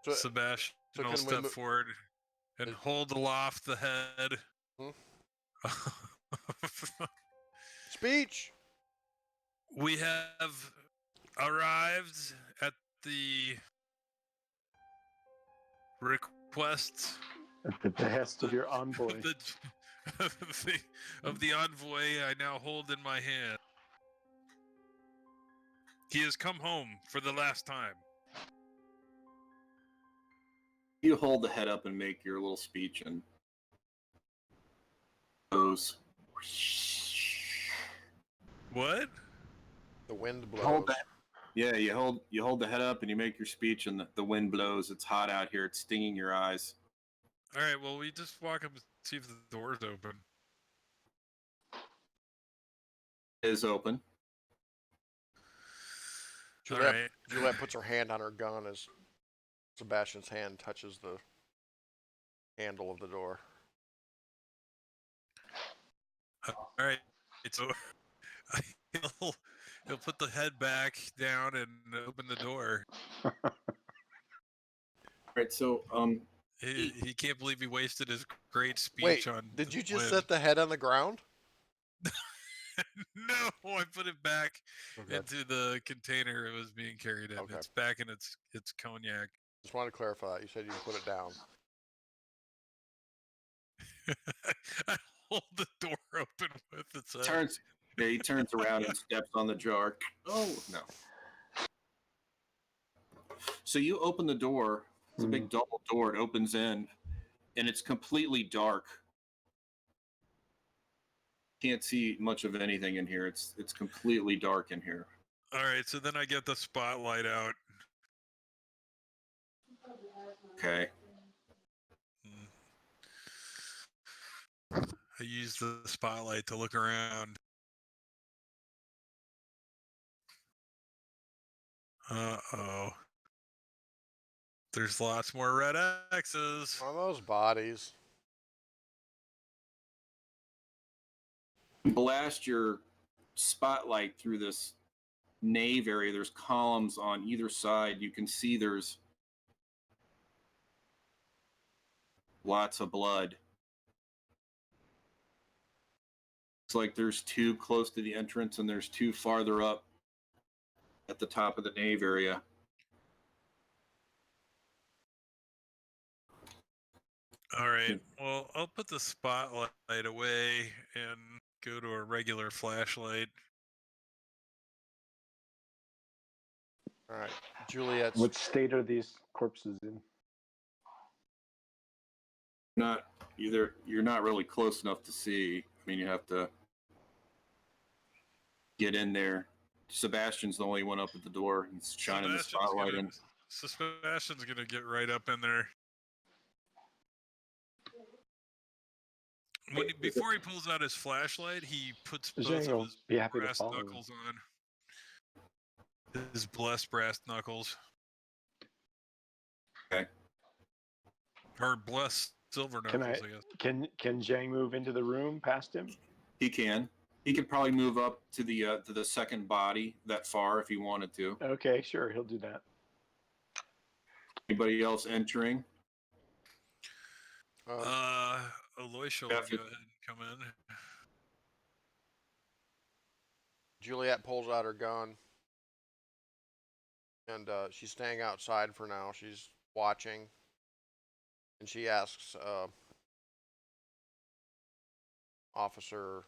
So, Sebastian will step forward and hold aloft the head. Speech! We have arrived at the request at the behest of your envoy. of the envoy I now hold in my hand. He has come home for the last time. You hold the head up and make your little speech, and goes. What? The wind blows. Hold that. Yeah, you hold the head up and you make your speech, and the wind blows. It's hot out here. It's stinging your eyes. All right. Well, we just walk up and see if the door's open. It is open. Juliet puts her hand on her gun as Sebastian's hand touches the handle of the door. All right, so he'll put the head back down and open the door. Right. So He can't believe he wasted his great speech Wait, on. did you just when- set the head on the ground? No, I put it back Okay. into the container it was being carried in. Okay. It's back in its cognac. Just wanted to clarify. You said you put it down. I hold the door open with its head. he turns around and steps on the jar. Oh no. So you open the door. It's a big double door. It opens in, and it's completely dark. Can't see much of anything in here. It's completely dark in here. All right, so then I get the spotlight out. Okay. I use the spotlight to look around. Uh-oh. There's lots more red X's. One of those bodies. Blast your spotlight through this nave area. There's columns on either side. You can see there's lots of blood. It's like there's two close to the entrance and there's two farther up at the top of the nave area. All right. Well, I'll put the spotlight away and go to a regular flashlight. All right. Juliet's. What state are these corpses in? You're not really close enough to see. I mean, you have to get in there. Sebastian's the only one up at the door. He's shining the spotlight in. Sebastian's gonna get right up in there. Before he pulls out his flashlight, he puts both Zhang of will his be happy to brass follow him. knuckles on. His blessed brass knuckles. Okay. Or blessed silver Can knuckles, I guess. Can Zhang move into the room past him? He can. He could probably move up to the second body that far if he wanted to. Okay, sure, he'll do that. Anybody else entering? Aloysia will go ahead and come in. Juliet pulls out her gun. And she's staying outside for now. She's watching. And she asks Officer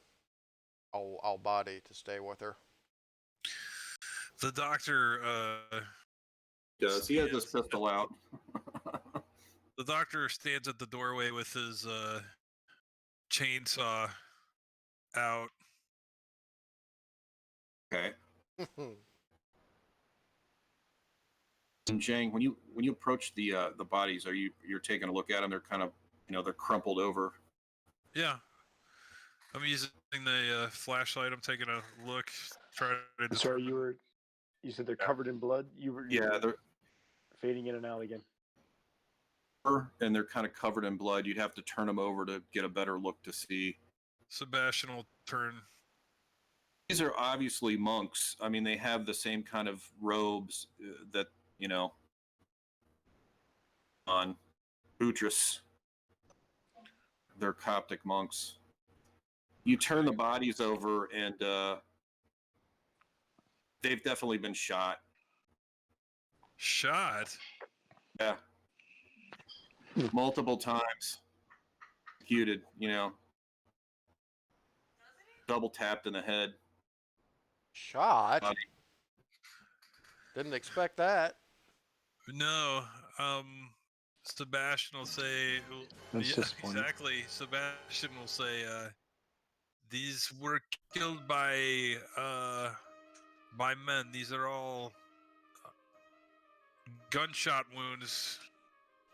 Al-Badi to stay with her. The doctor Does he has his pistol out? the doctor stands at the doorway with his chainsaw out. Okay. And Jang, when you approach the bodies, you're taking a look at them? They're kind of they're crumpled over. Yeah, I'm using the flashlight. I'm taking a look. Trying to. Sorry, you said they're covered in blood. You were They're fading in and out again. and they're kind of covered in blood. You'd have to turn them over to get a better look to see. Sebastian will turn. These are obviously monks. I mean, they have the same kind of robes that on Boutros. They're Coptic monks. You turn the bodies over, and they've definitely been shot. Shot? Yeah. Multiple times. Executed, double tapped in the head. Shot? Didn't expect that. No. Sebastian will say. That's Yeah, disappointing. exactly. Sebastian will say, "These were killed by men. These are all gunshot wounds.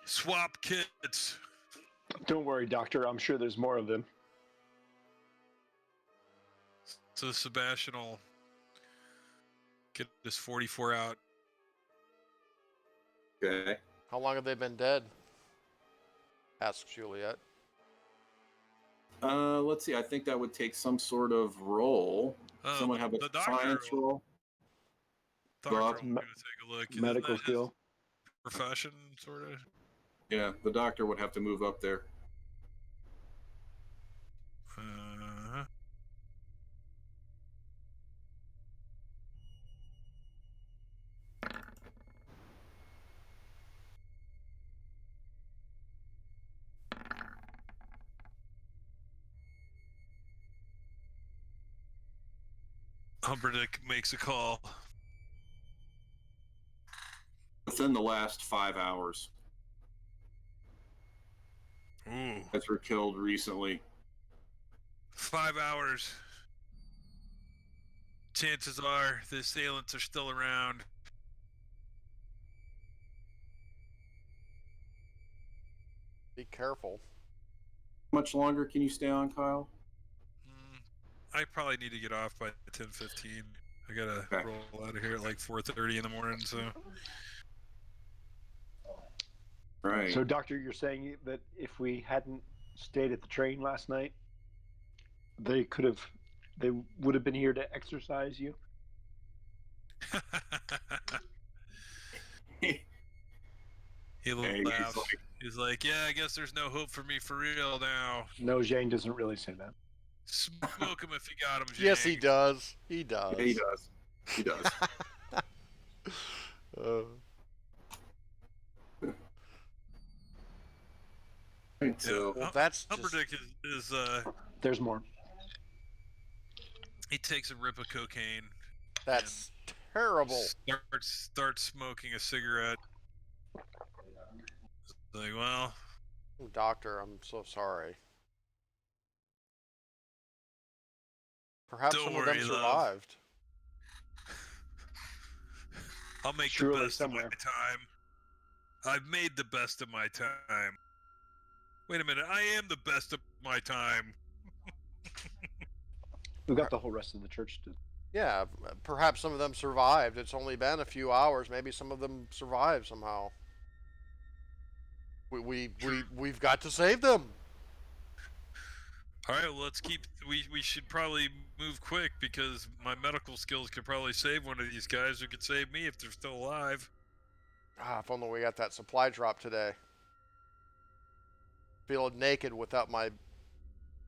Swap kits." Don't worry, Doctor. I'm sure there's more of them. So Sebastian will get this 44 out. Okay. How long have they been dead? asks Juliet. Let's see. I think that would take some sort of roll. Someone have a the doctor science roll. Doctor Doc- will go take a look. Medical Isn't that his skill. profession, sort of. Yeah, the doctor would have to move up there. Humberdick makes a call. Within the last 5 hours, Ooh, guys were killed recently. 5 hours. Chances are the assailants are still around. Be careful. How much longer can you stay on, Kyle? I probably need to get off by 10:15. I gotta Okay. roll out of here at like 4:30 in the morning. So Right. So, Doctor, you're saying that if we hadn't stayed at the train last night, they would have been here to exercise you? he Hey, laughs. He's like, "Yeah, I guess there's no hope for me for real now. No, Jane doesn't really say that. Smoke him if you got him, Jane." Yes, he does. He does. Yeah, he does. He does. Right, so Well, that's just... Humberdick is There's more. he takes a rip of cocaine. That's terrible. Starts smoking a cigarette. Like, well, Doctor, I'm so sorry. Perhaps Don't some of worry, them love. survived. I'll make Surely the best somewhere. of my time. I've made the best of my time. Wait a minute, I am the best of my time. We've got the whole rest of the church to. Yeah, perhaps some of them survived. It's only been a few hours. Maybe some of them survived somehow. We've got to save them. All right, well, let's keep. We should probably move quick because my medical skills could probably save one of these guys who could save me if they're still alive. Ah, if only we got that supply drop today. Feeling naked without my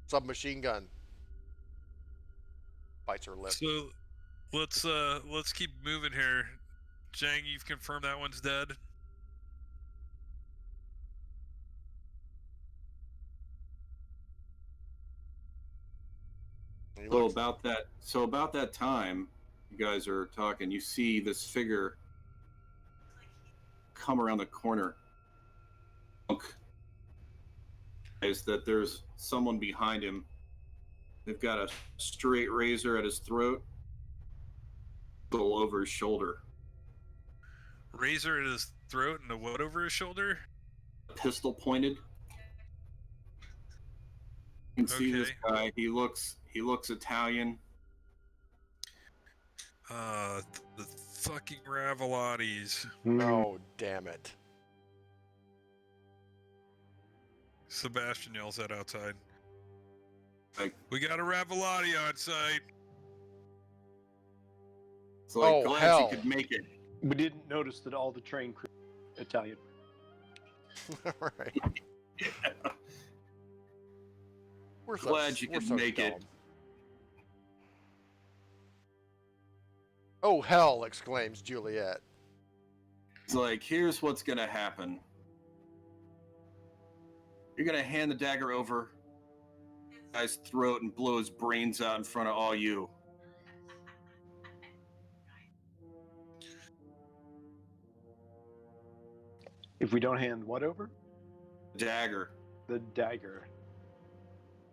submachine gun. Bites her lip. So let's keep moving here. Jang, you've confirmed that one's dead. So about that time, you guys are talking. You see this figure come around the corner. Is that there's someone behind him? They've got a straight razor at his throat, little over his shoulder, Razor at his throat and a what over his shoulder? a pistol pointed. You can see this guy. He looks Italian. The fucking Ravelottis. Oh, damn it. Sebastian yells that outside. Like, We got a Ravolotti on site. it's like, Oh, glad hell. you could make it. We didn't notice that all the train crew Italian. Right. We're Glad you could make it. dumb. Oh, hell, exclaims Juliet. It's like, here's what's gonna happen. You're gonna hand the dagger over guy's throat and blow his brains out in front of all you. If we don't hand what over? Dagger. The dagger.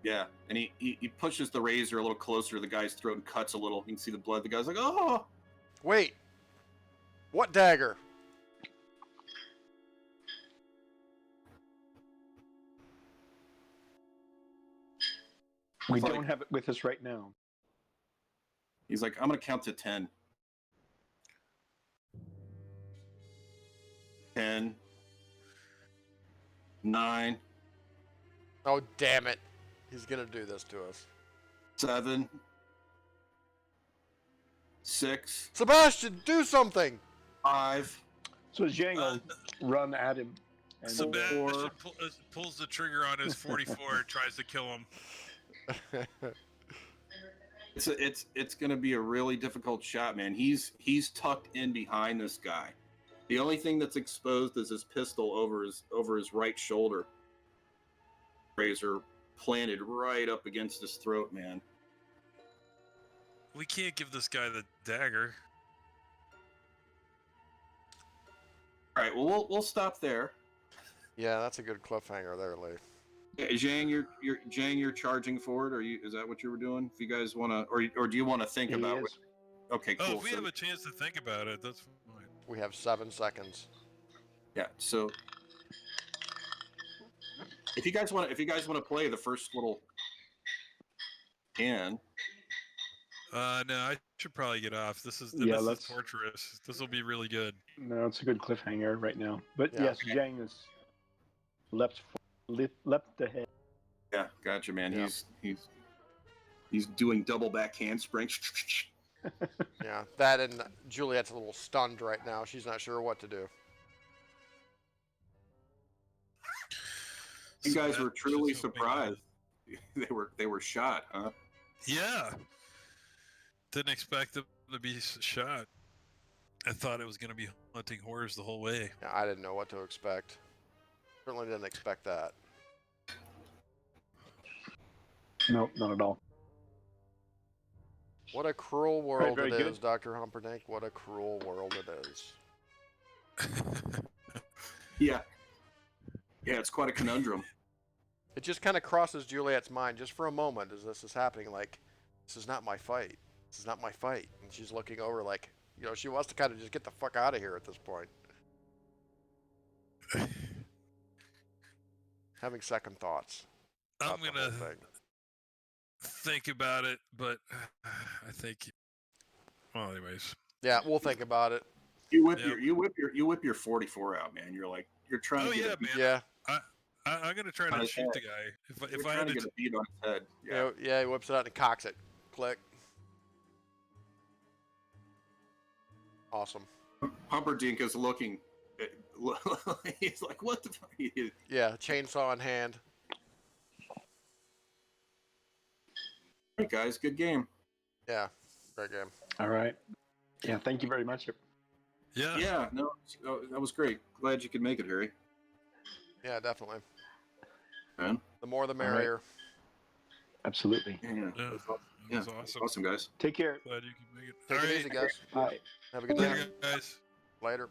Yeah, and he pushes the razor a little closer to the guy's throat and cuts a little. You can see the blood. The guy's like, oh! Wait. What dagger? We It's like- don't have it with us right now. He's like, I'm gonna count to 10. 10. 9. Oh, damn it. He's going to do this to us. 7, 6, Sebastian, do something! 5. So Zhang will run at him. And Sebastian pulls the trigger on his 44 and tries to kill him. It's going to be a really difficult shot, man. He's tucked in behind this guy. The only thing that's exposed is his pistol over his right shoulder. Razor planted right up against his throat, man. We can't give this guy the dagger. All right, well we'll stop there. Yeah, that's a good cliffhanger there, Lee. Yeah, Zhang, you're charging forward. Is that what you were doing? If you guys want to, or do you want to think about it? Okay, cool. Oh, if we have a chance to think about it, that's fine. We have 7 seconds. Yeah. So, if you guys want to play the first little hand. No, I should probably get off. This is torturous. This will be really good. No, it's a good cliffhanger right now. But Yeah. yes, Zhang is leapt ahead. Yeah, gotcha, man. Yeah. He's doing double back handsprings. Yeah, that and Juliet's a little stunned right now. She's not sure what to do. You guys were truly surprised. They were shot, huh? Yeah. Didn't expect them to be shot. I thought it was going to be hunting horrors the whole way. Yeah, I didn't know what to expect. Certainly didn't expect that. Nope, not at all. What a cruel world Very it good. is, Dr. Humperdinck. What a cruel world it is. Yeah. Yeah, it's quite a conundrum. It just kind of crosses Juliet's mind just for a moment as this is happening. Like, this is not my fight. This is not my fight. And she's looking over like, she wants to kind of just get the fuck out of here at this point. Having second thoughts. I'm about the going to whole thing. think about it, but I think, well, anyways. Yeah, we'll think about it. You whip your 44 out, man. You're trying Oh to get yeah, a beat. man. Yeah. I'm gonna try to shoot the guy. If I had to get a beat on his head. Yeah. Yeah, he whips it out and cocks it. Click. Awesome. Humperdinck is looking. He's like, what the fuck? Yeah, chainsaw in hand. All right, guys, good game. Yeah, great game. All right. Yeah, thank you very much. Yeah. Yeah, no, that was great. Glad you could make it, Harry. Yeah, definitely. Man. The more the merrier. Absolutely. Yeah, Yeah, yeah. was awesome. Awesome, guys. Take care. Glad you could make it. Take All it right. easy, guys. Bye. Have a good Later, day. guys. Later.